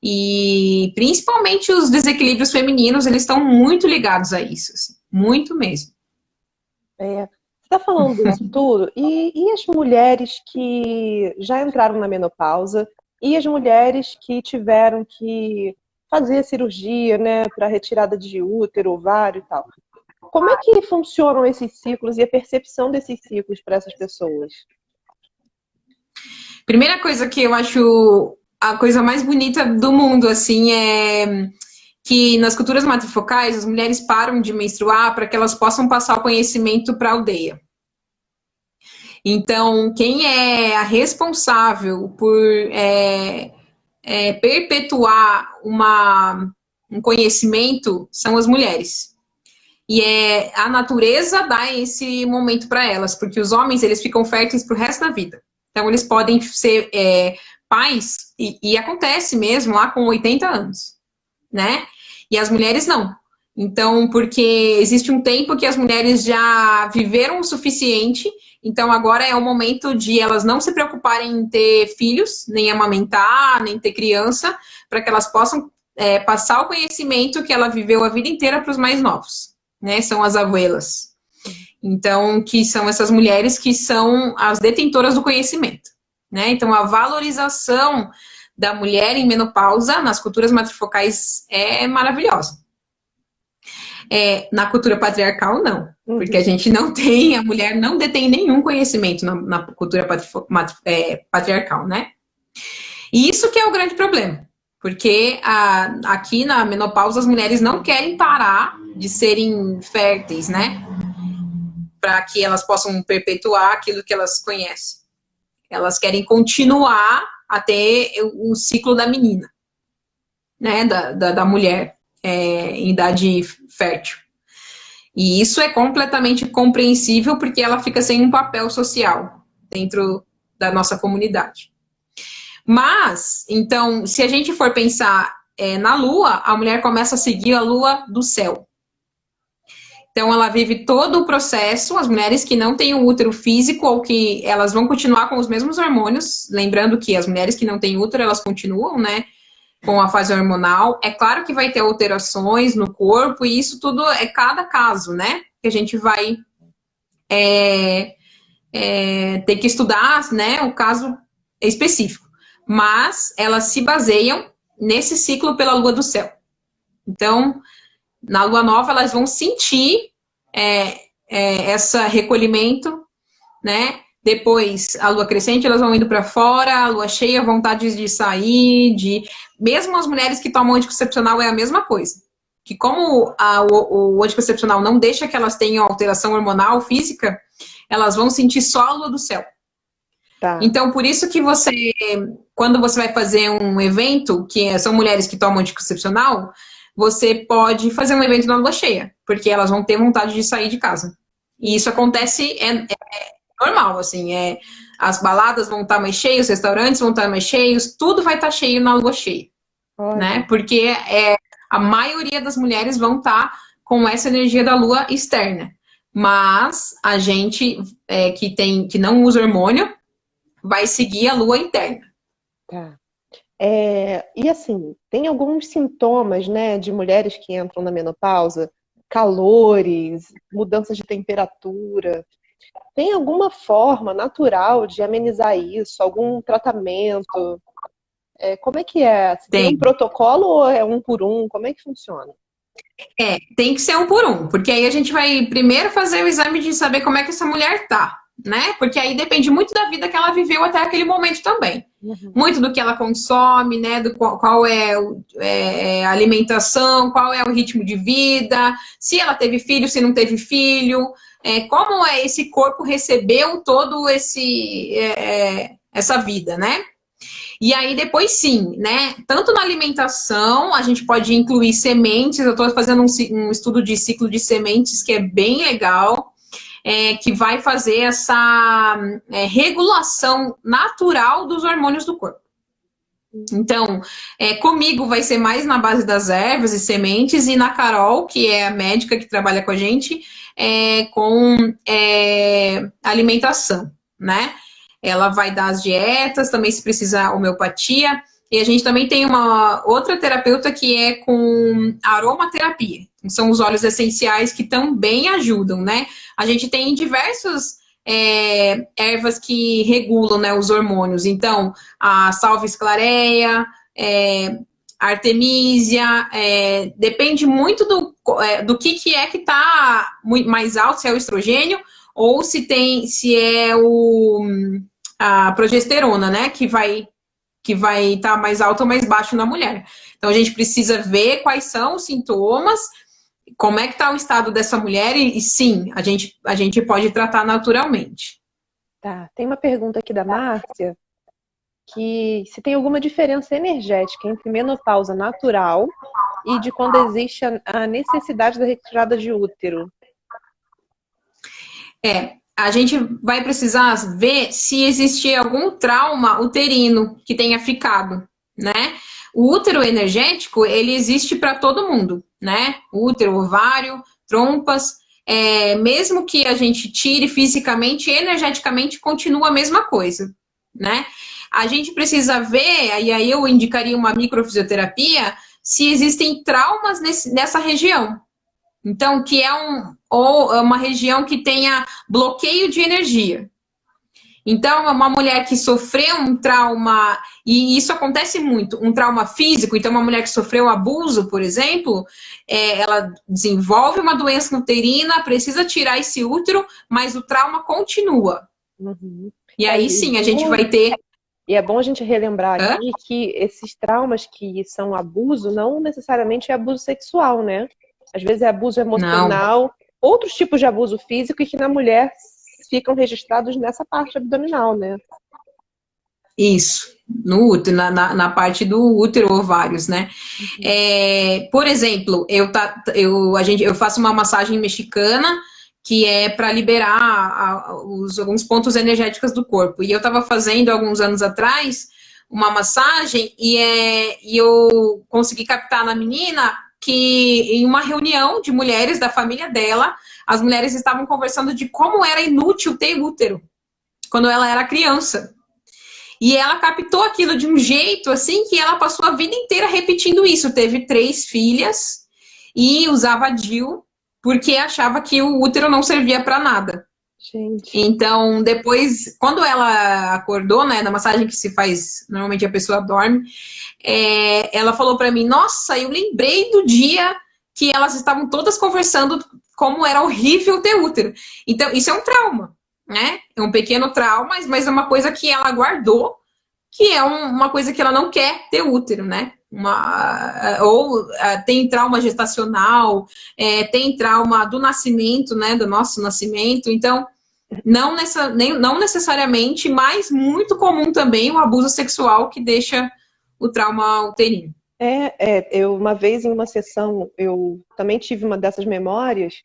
E principalmente os desequilíbrios femininos, eles estão muito ligados a isso, assim, muito mesmo. Você está falando disso tudo, e as mulheres que já entraram na menopausa, e as mulheres que tiveram que fazer cirurgia, né, para retirada de útero, ovário e tal. Como é que funcionam esses ciclos e a percepção desses ciclos para essas pessoas? Primeira coisa que eu acho a coisa mais bonita do mundo, assim, é que nas culturas matrifocais as mulheres param de menstruar para que elas possam passar o conhecimento para a aldeia. Então, quem é a responsável por perpetuar um conhecimento são as mulheres. E a natureza dá esse momento para elas, porque os homens eles ficam férteis pro resto da vida. Então, eles podem ser pais, e acontece mesmo lá com 80 anos, né? E as mulheres não. Então, porque existe um tempo que as mulheres já viveram o suficiente, então agora é o momento de elas não se preocuparem em ter filhos, nem amamentar, nem ter criança, para que elas possam passar o conhecimento que ela viveu a vida inteira para os mais novos, né? São as abuelas. Então, que são essas mulheres que são as detentoras do conhecimento, né? Então, a valorização da mulher em menopausa nas culturas matrifocais é maravilhosa. Na cultura patriarcal, não. Porque a gente não tem, a mulher não detém nenhum conhecimento na cultura patriarcal, né? E isso que é o grande problema. Porque aqui na menopausa as mulheres não querem parar de serem férteis, né? Para que elas possam perpetuar aquilo que elas conhecem. Elas querem continuar até o ciclo da menina, né? Da mulher em idade fértil. E isso é completamente compreensível porque ela fica sem um papel social dentro da nossa comunidade. Mas, então, se a gente for pensar na lua, a mulher começa a seguir a lua do céu. Então, ela vive todo o processo, as mulheres que não têm o útero físico ou que elas vão continuar com os mesmos hormônios, lembrando que as mulheres que não têm útero, elas continuam, né, com a fase hormonal. É claro que vai ter alterações no corpo e isso tudo é cada caso, né, que a gente vai ter que estudar, né, o caso específico. Mas elas se baseiam nesse ciclo pela lua do céu. Então, na lua nova, elas vão sentir esse recolhimento, né? Depois, a lua crescente, elas vão indo para fora, a lua cheia, vontade de sair, mesmo as mulheres que tomam anticoncepcional é a mesma coisa. Que como o anticoncepcional não deixa que elas tenham alteração hormonal física, elas vão sentir só a lua do céu. Tá. Então, por isso que quando você vai fazer um evento, que são mulheres que tomam anticoncepcional, você pode fazer um evento na lua cheia, porque elas vão ter vontade de sair de casa. E isso acontece, normal, assim, as baladas vão estar mais cheias, os restaurantes vão estar mais cheios, tudo vai estar cheio na lua cheia, né? Porque a maioria das mulheres vão estar com essa energia da lua externa. Mas a gente que não usa hormônio, vai seguir a lua interna. Tá. E assim, tem alguns sintomas, né, de mulheres que entram na menopausa, calores, mudanças de temperatura. Tem alguma forma natural de amenizar isso? Algum tratamento? Como é que é? Tem um protocolo ou é um por um? Como é que funciona? Tem que ser um por um, porque aí a gente vai primeiro fazer o exame de saber como é que essa mulher tá, né? Porque aí depende muito da vida que ela viveu até aquele momento também. Uhum. Muito do que ela consome, né? Qual é a alimentação, qual é o ritmo de vida, se ela teve filho, se não teve filho, como esse corpo recebeu todo essa vida, né? E aí depois sim, né? Tanto na alimentação, a gente pode incluir sementes. Eu estou fazendo um estudo de ciclo de sementes que é bem legal. Que vai fazer essa regulação natural dos hormônios do corpo. Então, comigo vai ser mais na base das ervas e sementes, e na Carol, que é a médica que trabalha com a gente, com alimentação, né? Ela vai dar as dietas, também se precisar homeopatia, e a gente também tem uma outra terapeuta que é com aromaterapia. São os óleos essenciais que também ajudam, né? A gente tem diversas ervas que regulam, né, os hormônios. Então, a salvia esclareia, a artemisia, depende muito do que é que está mais alto, se é o estrogênio ou se é a progesterona, né, que que vai estar mais alto ou mais baixo na mulher. Então, a gente precisa ver quais são os sintomas, como é que está o estado dessa mulher e sim, a gente pode tratar naturalmente. Tá, tem uma pergunta aqui da Márcia, que se tem alguma diferença energética entre menopausa natural e de quando existe a necessidade da retirada de útero. A gente vai precisar ver se existe algum trauma uterino que tenha ficado, né? O útero energético, ele existe para todo mundo, né? O útero, ovário, trompas, mesmo que a gente tire fisicamente, energeticamente continua a mesma coisa, né? A gente precisa ver, e aí eu indicaria uma microfisioterapia, se existem traumas nessa região. Então, que é uma região que tenha bloqueio de energia. Então, é uma mulher que sofreu um trauma, e isso acontece muito, um trauma físico, então uma mulher que sofreu abuso, por exemplo, ela desenvolve uma doença uterina, precisa tirar esse útero, mas o trauma continua. Uhum. E aí sim, a gente vai ter... E é bom a gente relembrar aqui que esses traumas que são abuso, não necessariamente é abuso sexual, né? Às vezes é abuso emocional, não. Outros tipos de abuso físico e que na mulher ficam registrados nessa parte abdominal, né? Isso, no útero, na parte do útero, ovários, né? Uhum. Por exemplo, eu faço uma massagem mexicana que é para liberar alguns pontos energéticos do corpo. E eu estava fazendo, alguns anos atrás, uma massagem e eu consegui captar na menina que em uma reunião de mulheres da família dela, as mulheres estavam conversando de como era inútil ter útero quando ela era criança. E ela captou aquilo de um jeito assim que ela passou a vida inteira repetindo isso. Teve 3 filhas e usava DIU porque achava que o útero não servia para nada. Gente. Então, depois, quando ela acordou, né, na massagem que se faz, normalmente a pessoa dorme, ela falou para mim, nossa, eu lembrei do dia que elas estavam todas conversando como era horrível ter útero. Então, isso é um trauma, né? É um pequeno trauma, mas é uma coisa que ela guardou, que é uma coisa que ela não quer ter útero, né? Tem trauma gestacional, tem trauma do nascimento, né? Do nosso nascimento. Então, não necessariamente, mas muito comum também o abuso sexual que deixa o trauma uterino. Eu uma vez em uma sessão, eu também tive uma dessas memórias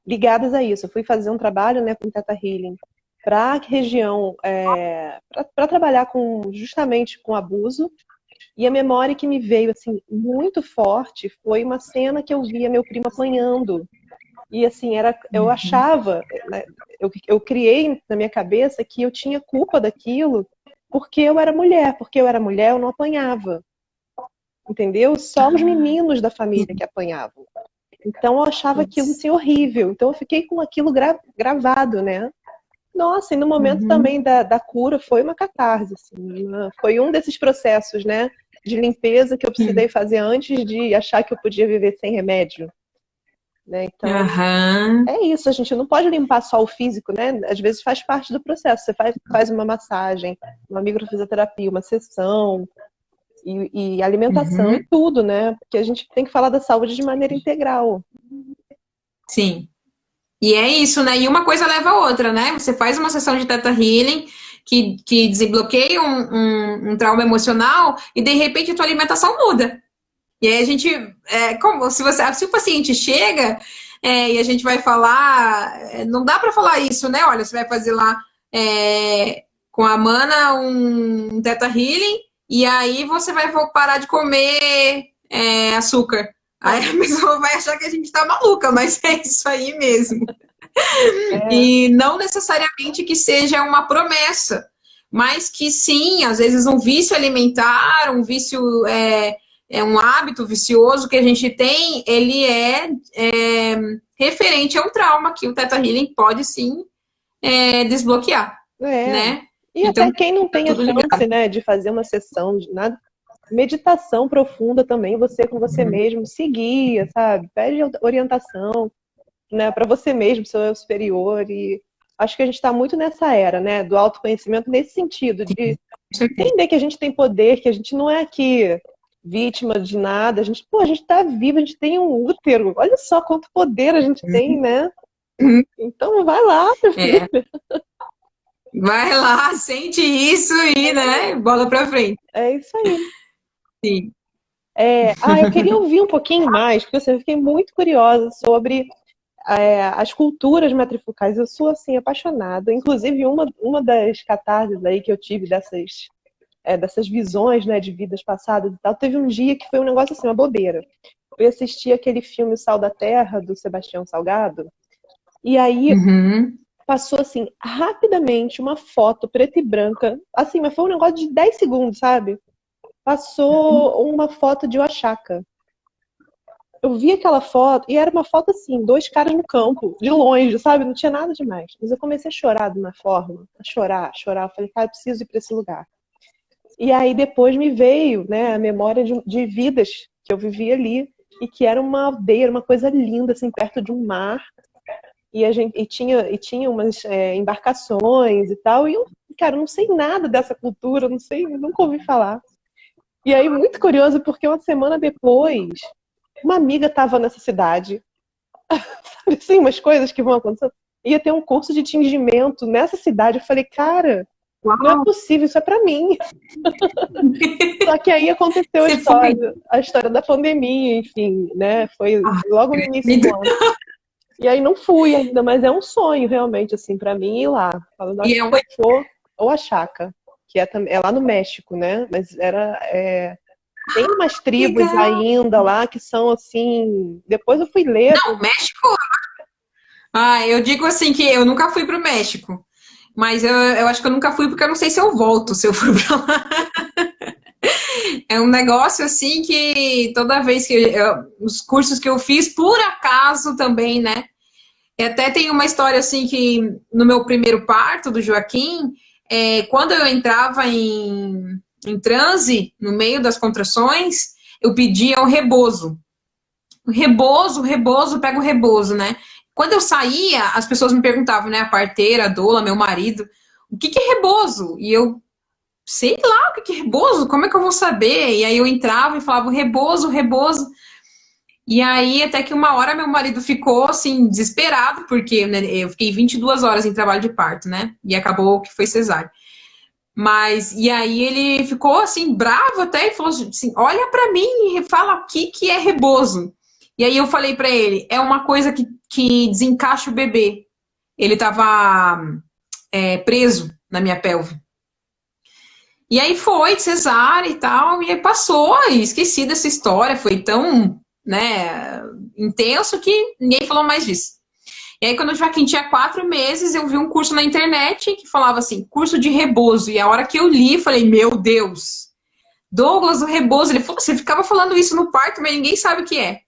ligadas a isso. Eu fui fazer um trabalho, né, com Theta Healing para a região, para trabalhar justamente com abuso. E a memória que me veio assim muito forte foi uma cena que eu via meu primo apanhando. E assim, eu achava, né, eu criei na minha cabeça que eu tinha culpa daquilo porque eu era mulher. Porque eu era mulher, eu não apanhava. Entendeu? Só os meninos da família que apanhavam. Então eu achava aquilo assim, horrível. Então eu fiquei com aquilo gravado, né? Nossa, e no momento também da cura foi uma catarse. Assim, foi um desses processos, né, de limpeza que eu precisei fazer antes de achar que eu podia viver sem remédio. Né? Então, é isso, a gente não pode limpar só o físico, né? Às vezes faz parte do processo. Você faz uma massagem, uma microfisioterapia, uma sessão, e alimentação e tudo, né? Porque a gente tem que falar da saúde de maneira integral. Sim. E é isso, né? E uma coisa leva a outra, né? Você faz uma sessão de Theta Healing que desbloqueia um trauma emocional e de repente a tua alimentação muda. E aí a gente, como se o paciente chega e a gente vai falar, não dá para falar isso, né? Olha, você vai fazer lá com a Mana um Theta Healing e aí você vai parar de comer açúcar. Aí a pessoa vai achar que a gente tá maluca, mas é isso aí mesmo. E não necessariamente que seja uma promessa, mas que sim, às vezes um vício alimentar, um vício, um hábito vicioso que a gente tem, ele é referente a um trauma que o Theta Healing pode sim desbloquear, né? E então, até quem não tem a chance, né, de fazer uma sessão de nada, meditação profunda também, você com você mesmo, seguir, sabe? Pede orientação, né, para você mesmo, seu eu superior, e acho que a gente está muito nessa era, né, do autoconhecimento, nesse sentido, de entender que a gente tem poder, que a gente não é aqui vítima de nada, a gente está vivo, a gente tem um útero, olha só quanto poder a gente tem, né? Então vai lá, meu filho. Vai lá, sente isso e, né, bola pra frente. É isso aí. Sim. Eu queria ouvir um pouquinho mais, porque eu fiquei muito curiosa sobre as culturas matrifocais. Eu sou, assim, apaixonada. Inclusive, uma das catarses aí que eu tive dessas visões, né, de vidas passadas e tal, teve um dia que foi um negócio assim, uma bobeira. Eu fui assistir aquele filme Sal da Terra, do Sebastião Salgado, e aí passou, assim, rapidamente uma foto preta e branca, assim, mas foi um negócio de 10 segundos, sabe? Passou uma foto de Oaxaca. Eu vi aquela foto, e era uma foto assim, 2 caras no campo, de longe, sabe? Não tinha nada demais. Mas eu comecei a chorar de uma forma, a chorar. Eu falei, cara, eu preciso ir para esse lugar. E aí depois me veio, né, a memória de vidas que eu vivi ali, e que era uma aldeia, uma coisa linda, assim, perto de um mar. E tinha umas embarcações e tal. E eu, cara, não sei nada dessa cultura, não sei, nunca ouvi falar. E aí, muito curioso, porque uma semana depois, uma amiga estava nessa cidade. Sabe assim, umas coisas que vão acontecer. Ia ter um curso de tingimento nessa cidade. Eu falei, cara, não é possível, isso é pra mim. Só que aí aconteceu a história da pandemia, enfim, né? Foi logo no início do ano. E aí não fui ainda, mas é um sonho realmente, assim, pra mim ir lá. Falando, acho que for Oaxaca, que é lá no México, né? Mas tem umas tribos ainda lá que são assim. Depois eu fui ler. Não, México. Eu digo assim que eu nunca fui pro México. Mas eu acho que eu nunca fui porque eu não sei se eu volto se eu for pra lá. É um negócio assim que toda vez que os cursos que eu fiz, por acaso também, né? E até tem uma história assim que no meu primeiro parto do Joaquim, quando eu entrava em transe, no meio das contrações, eu pedia um rebozo. Rebozo, pega o rebozo, né? Quando eu saía, as pessoas me perguntavam, né? A parteira, a doula, meu marido, o que é rebozo? E eu, sei lá o que é rebozo, como é que eu vou saber? E aí eu entrava e falava rebozo. E aí até que uma hora meu marido ficou, assim, desesperado, porque né, eu fiquei 22 horas em trabalho de parto, né? E acabou que foi cesárea. E aí ele ficou, assim, bravo até e falou assim, olha pra mim e fala o que é rebozo. E aí eu falei pra ele, é uma coisa que desencaixa o bebê. Ele tava preso na minha pelve. E aí foi cesárea e tal, e aí passou, e esqueci dessa história, foi tão, né, intenso que ninguém falou mais disso. E aí quando o Joaquim tinha 4 meses, eu vi um curso na internet que falava assim, curso de rebozo, e a hora que eu li, falei, meu Deus, Douglas, o rebozo, ele falou, você ficava falando isso no parto, mas ninguém sabe o que é.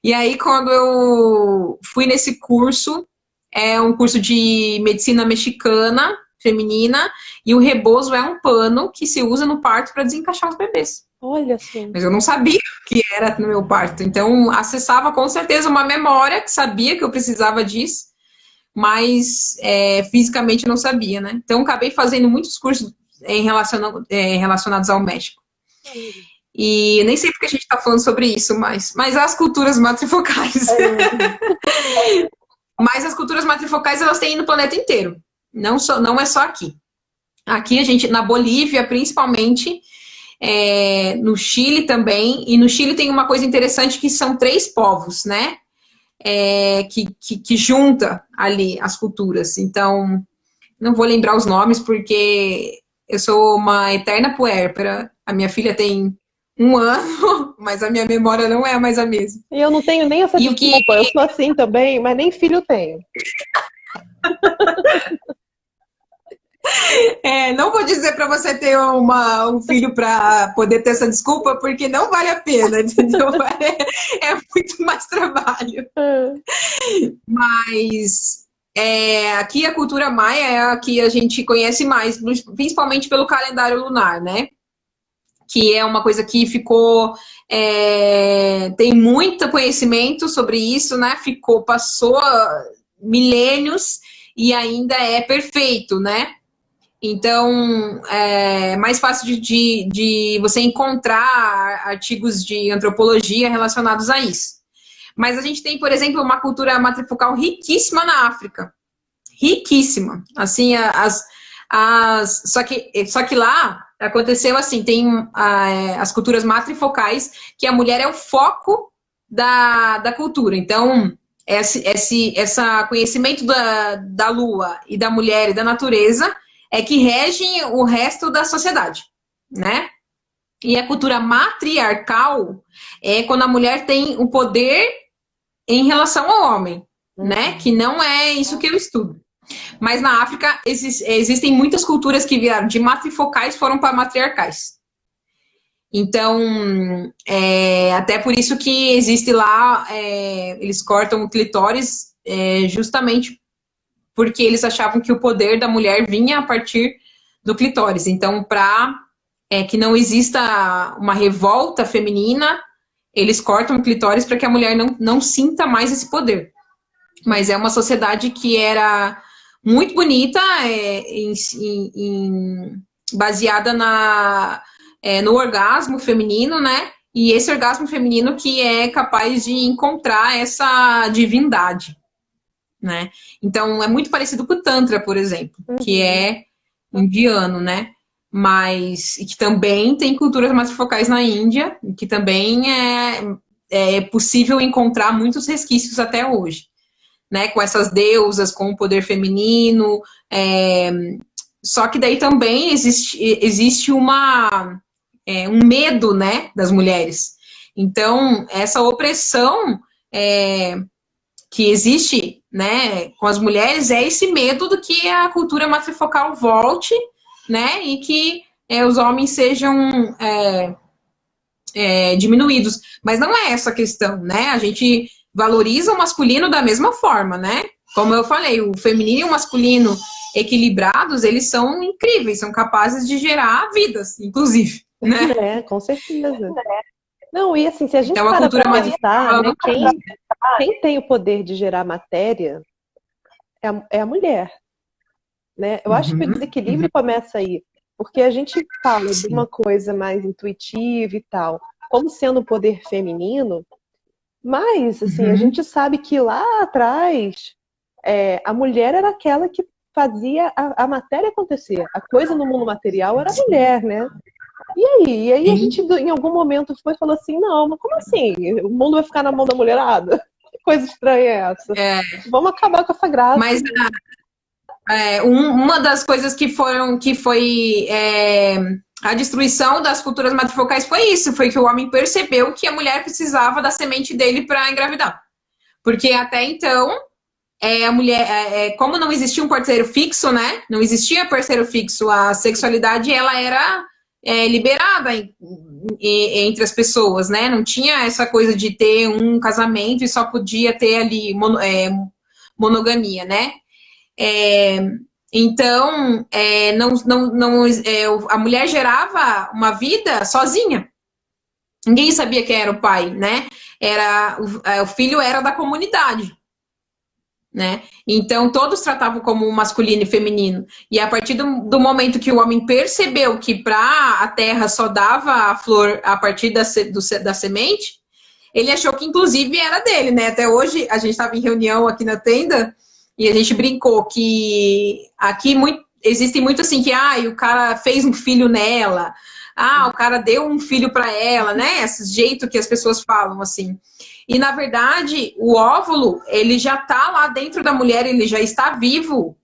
E aí, quando eu fui nesse curso, é um curso de medicina mexicana, feminina, e o rebozo é um pano que se usa no parto para desencaixar os bebês. Olha assim. Mas eu não sabia o que era no meu parto. Então, acessava com certeza uma memória que sabia que eu precisava disso, mas fisicamente não sabia, né? Então, acabei fazendo muitos cursos relacionados ao México. E nem sei porque a gente está falando sobre isso, mas as culturas matrifocais. Mas as culturas matrifocais, elas têm no planeta inteiro. Não é só aqui. Aqui, na Bolívia, principalmente, no Chile também. E no Chile tem uma coisa interessante que são 3 povos, né? Que junta ali as culturas. Então, não vou lembrar os nomes, porque eu sou uma eterna puérpera. A minha filha tem 1 ano, mas a minha memória não é mais a mesma. E eu não tenho nem essa desculpa, eu sou assim também, mas nem filho tenho. Não vou dizer para você ter um filho para poder ter essa desculpa, porque não vale a pena, entendeu? É muito mais trabalho. Mas aqui a cultura maia é a que a gente conhece mais, principalmente pelo calendário lunar, né? Que é uma coisa que ficou... tem muito conhecimento sobre isso, né? Passou milênios, e ainda é perfeito, né? Então, é mais fácil de você encontrar artigos de antropologia relacionados a isso. Mas a gente tem, por exemplo, uma cultura matrifocal riquíssima na África. Riquíssima. Assim, só que lá aconteceu assim, tem as culturas matrifocais, que a mulher é o foco da cultura. Então, esse conhecimento da lua e da mulher e da natureza é que regem o resto da sociedade, né? E a cultura matriarcal é quando a mulher tem o poder em relação ao homem, né? Que não é isso que eu estudo. Mas na África existem muitas culturas que viraram de matrifocais foram para matriarcais. Então, até por isso que existe lá, eles cortam o clitóris justamente porque eles achavam que o poder da mulher vinha a partir do clitóris. Então, para que não exista uma revolta feminina, eles cortam o clitóris para que a mulher não sinta mais esse poder. Mas é uma sociedade que era muito bonita, baseada no orgasmo feminino, né? E esse orgasmo feminino que é capaz de encontrar essa divindade, né? Então, é muito parecido com o Tantra, por exemplo, que é indiano, né? Mas que também tem culturas matrifocais na Índia, que também é possível encontrar muitos resquícios até hoje, né? Com essas deusas, com o poder feminino. Só que daí também existe um medo, né, das mulheres. Então, essa opressão que existe, né, com as mulheres é esse medo do que a cultura matrifocal volte, né, e que os homens sejam diminuídos. Mas não é essa a questão, né? A gente valoriza o masculino da mesma forma, né? Como eu falei, o feminino e o masculino equilibrados, eles são incríveis, são capazes de gerar vidas, inclusive, né? Com certeza. Não, e assim, se a gente Então, a cultura para pensar, né, quem tem o poder de gerar matéria é a mulher, né? Eu acho que o desequilíbrio começa aí, porque a gente fala de uma coisa mais intuitiva e tal, como sendo o poder feminino, mas assim, a gente sabe que lá atrás a mulher era aquela que fazia a matéria acontecer. A coisa no mundo material era a mulher, né? E aí a gente, em algum momento, falou assim, não, mas como assim? O mundo vai ficar na mão da mulherada? Que coisa estranha é essa? Vamos acabar com essa graça. Mas uma das coisas que foi a destruição das culturas matrifocais foi isso, foi que o homem percebeu que a mulher precisava da semente dele para engravidar. Porque até então, a mulher, como não existia um parceiro fixo, né? Não existia parceiro fixo, a sexualidade ela era liberada entre as pessoas, né? Não tinha essa coisa de ter um casamento e só podia ter ali monogamia, né? Então, a mulher gerava uma vida sozinha. Ninguém sabia quem era o pai, né? O filho era da comunidade, né? Então, todos tratavam como masculino e feminino. E a partir do momento que o homem percebeu que para a terra só dava a flor a partir da semente, ele achou que, inclusive, era dele, né? Até hoje, a gente estava em reunião aqui na tenda e a gente brincou que aqui existe muito assim que o cara fez um filho nela, o cara deu um filho para ela, né? Esse jeito que as pessoas falam, assim. E, na verdade, o óvulo, ele já está lá dentro da mulher, ele já está vivo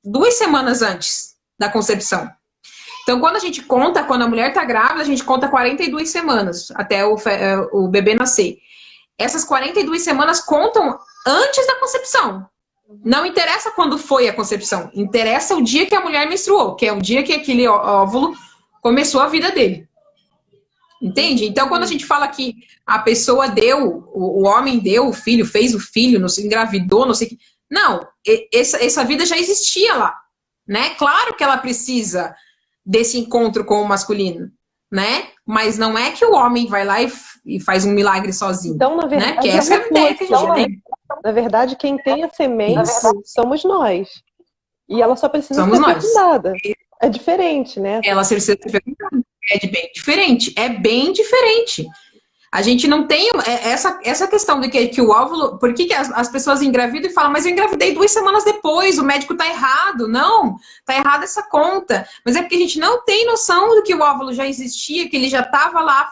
2 semanas antes da concepção. Então, quando a gente conta, quando a mulher está grávida, a gente conta 42 semanas até o bebê nascer. Essas 42 semanas contam antes da concepção. Não interessa quando foi a concepção, interessa o dia que a mulher menstruou, que é o dia que aquele óvulo começou a vida dele. Entende? Então, quando a gente fala que a pessoa o homem deu o filho, fez o filho, não se engravidou, não sei o que. Não, essa vida já existia lá, né? Claro que ela precisa desse encontro com o masculino, né? Mas não é que o homem vai lá e faz um milagre sozinho. Então, na verdade, né? Que essa é a ideia que a gente tem. Na verdade, quem tem a semente somos nós. E ela só precisa Somos ser nós. fecundada. É diferente, né? Ela precisa ser fecundada. É bem diferente. É bem diferente. A gente não tem essa questão de que o óvulo. Por que as pessoas engravidam e falam, mas eu engravidei 2 semanas depois, o médico tá errado? Não, tá errada essa conta. Mas é porque a gente não tem noção de que o óvulo já existia, que ele já estava lá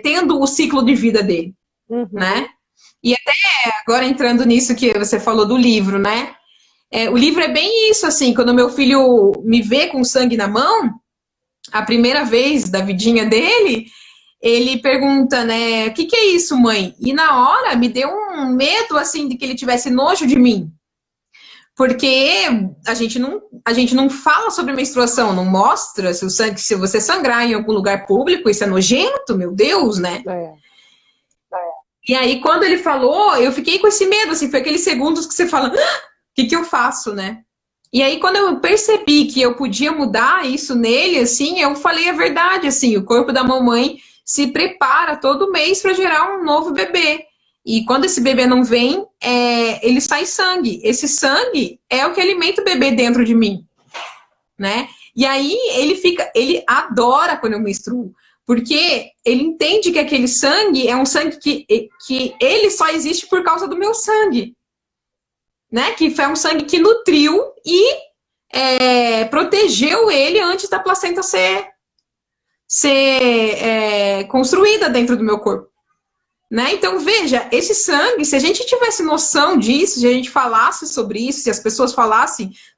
tendo o ciclo de vida dele, né? E até agora entrando nisso que você falou do livro, né? O livro é bem isso, assim, quando meu filho me vê com sangue na mão, a primeira vez da vidinha dele, ele pergunta, né, o que é isso, mãe? E na hora me deu um medo, assim, de que ele tivesse nojo de mim. Porque a gente não fala sobre menstruação, não mostra se você sangrar em algum lugar público, isso é nojento, meu Deus, né? E aí, quando ele falou, eu fiquei com esse medo, assim, foi aqueles segundos que você fala, o que eu faço, né? E aí, quando eu percebi que eu podia mudar isso nele, assim, eu falei a verdade, assim, o corpo da mamãe se prepara todo mês para gerar um novo bebê. E quando esse bebê não vem, ele sai sangue. Esse sangue é o que alimenta o bebê dentro de mim, né? E aí ele adora quando eu menstruo, porque ele entende que aquele sangue é um sangue que ele só existe por causa do meu sangue, né? Que foi um sangue que nutriu e protegeu ele antes da placenta ser construída dentro do meu corpo, né? Então veja, esse sangue, se a gente tivesse noção disso, se a gente falasse sobre isso, se as pessoas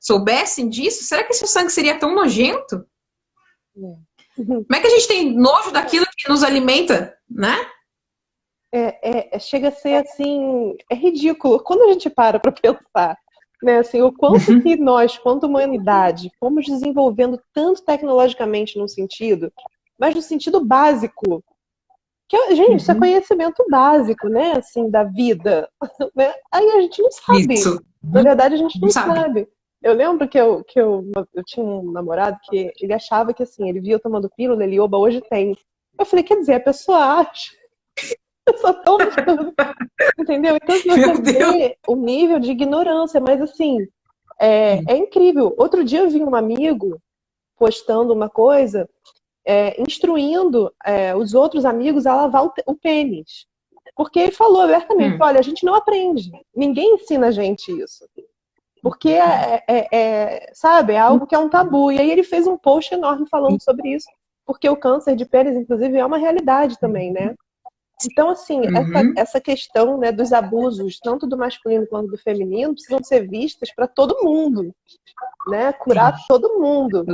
soubessem disso, será que esse sangue seria tão nojento? Como é que a gente tem nojo daquilo que nos alimenta, né? Chega a ser assim, é ridículo quando a gente para pensar, né? Assim, o quanto que nós, quanto humanidade, fomos desenvolvendo tanto tecnologicamente num sentido, mas no sentido básico, que, gente, isso é conhecimento básico, né? Assim, da vida, né? Aí a gente não sabe. Isso. Na verdade, a gente não sabe. Eu lembro que eu tinha um namorado que ele achava que, assim, ele via eu tomando pílula, ele, oba, hoje tem. Eu falei, quer dizer, a pessoa acha. Eu só tô... Entendeu? Então, se você vê o nível de ignorância, mas, assim, é incrível. Outro dia eu vi um amigo postando uma coisa, instruindo os outros amigos a lavar o pênis. Porque ele falou abertamente, olha, a gente não aprende. Ninguém ensina a gente isso. Porque, sabe, é algo que é um tabu. E aí ele fez um post enorme falando sobre isso, porque o câncer de pênis, inclusive, é uma realidade também, né? Então, assim, essa questão, né, dos abusos, tanto do masculino quanto do feminino, precisam ser vistas para todo mundo, né? Curar todo mundo.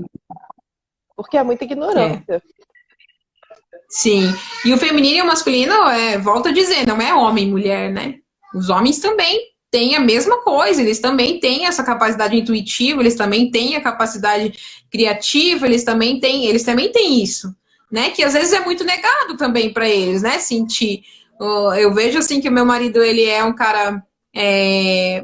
Porque é muita ignorância. Sim. E o feminino e o masculino, volto a dizer, não é homem e mulher, né? Os homens também têm a mesma coisa, eles também têm essa capacidade intuitiva, eles também têm a capacidade criativa, eles também têm isso, né? Que às vezes é muito negado também para eles, né? Sentir. Eu vejo assim que o meu marido, ele é um cara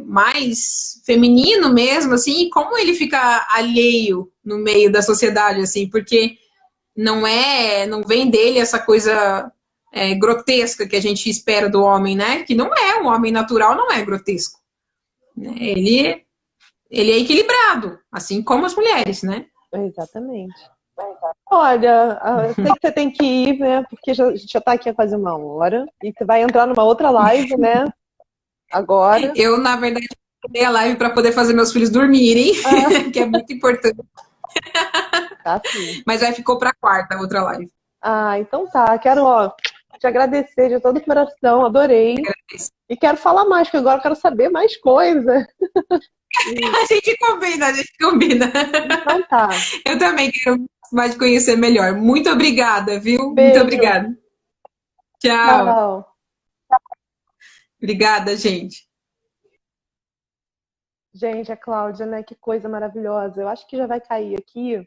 mais feminino mesmo, assim, e como ele fica alheio no meio da sociedade, assim, porque não vem dele essa coisa grotesca que a gente espera do homem, né? Que não é, um homem natural não é grotesco. Né? Ele é equilibrado, assim como as mulheres, né? Exatamente. Olha, eu sei que você tem que ir, né? Porque a gente já tá aqui há quase 1 hora e você vai entrar numa outra live, né? Agora. Eu, na verdade, dei a live para poder fazer meus filhos dormirem, que é muito importante. Tá, sim. Mas ficou para quarta a outra live. Então tá. Quero, te agradecer de todo o coração, adorei. E quero falar mais, porque agora eu quero saber mais coisa. A gente combina. Então tá. Eu também quero mais conhecer melhor. Muito obrigada, viu? Beijo. Muito obrigada. Tchau. Tchau. Obrigada, gente. Gente, a Cláudia, né? Que coisa maravilhosa. Eu acho que já vai cair aqui.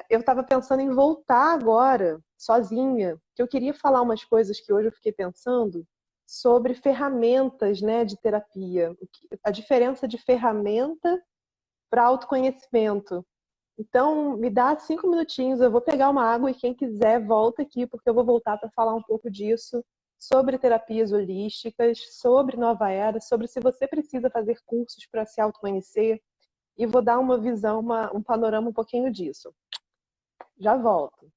Eu estava pensando em voltar agora, sozinha, que eu queria falar umas coisas que hoje eu fiquei pensando sobre ferramentas, né, de terapia. A diferença de ferramenta para autoconhecimento. Então, me dá 5 minutinhos, eu vou pegar uma água e quem quiser volta aqui, porque eu vou voltar para falar um pouco disso sobre terapias holísticas, sobre nova era, sobre se você precisa fazer cursos para se autoconhecer. E vou dar uma visão, um panorama um pouquinho disso. Já volto.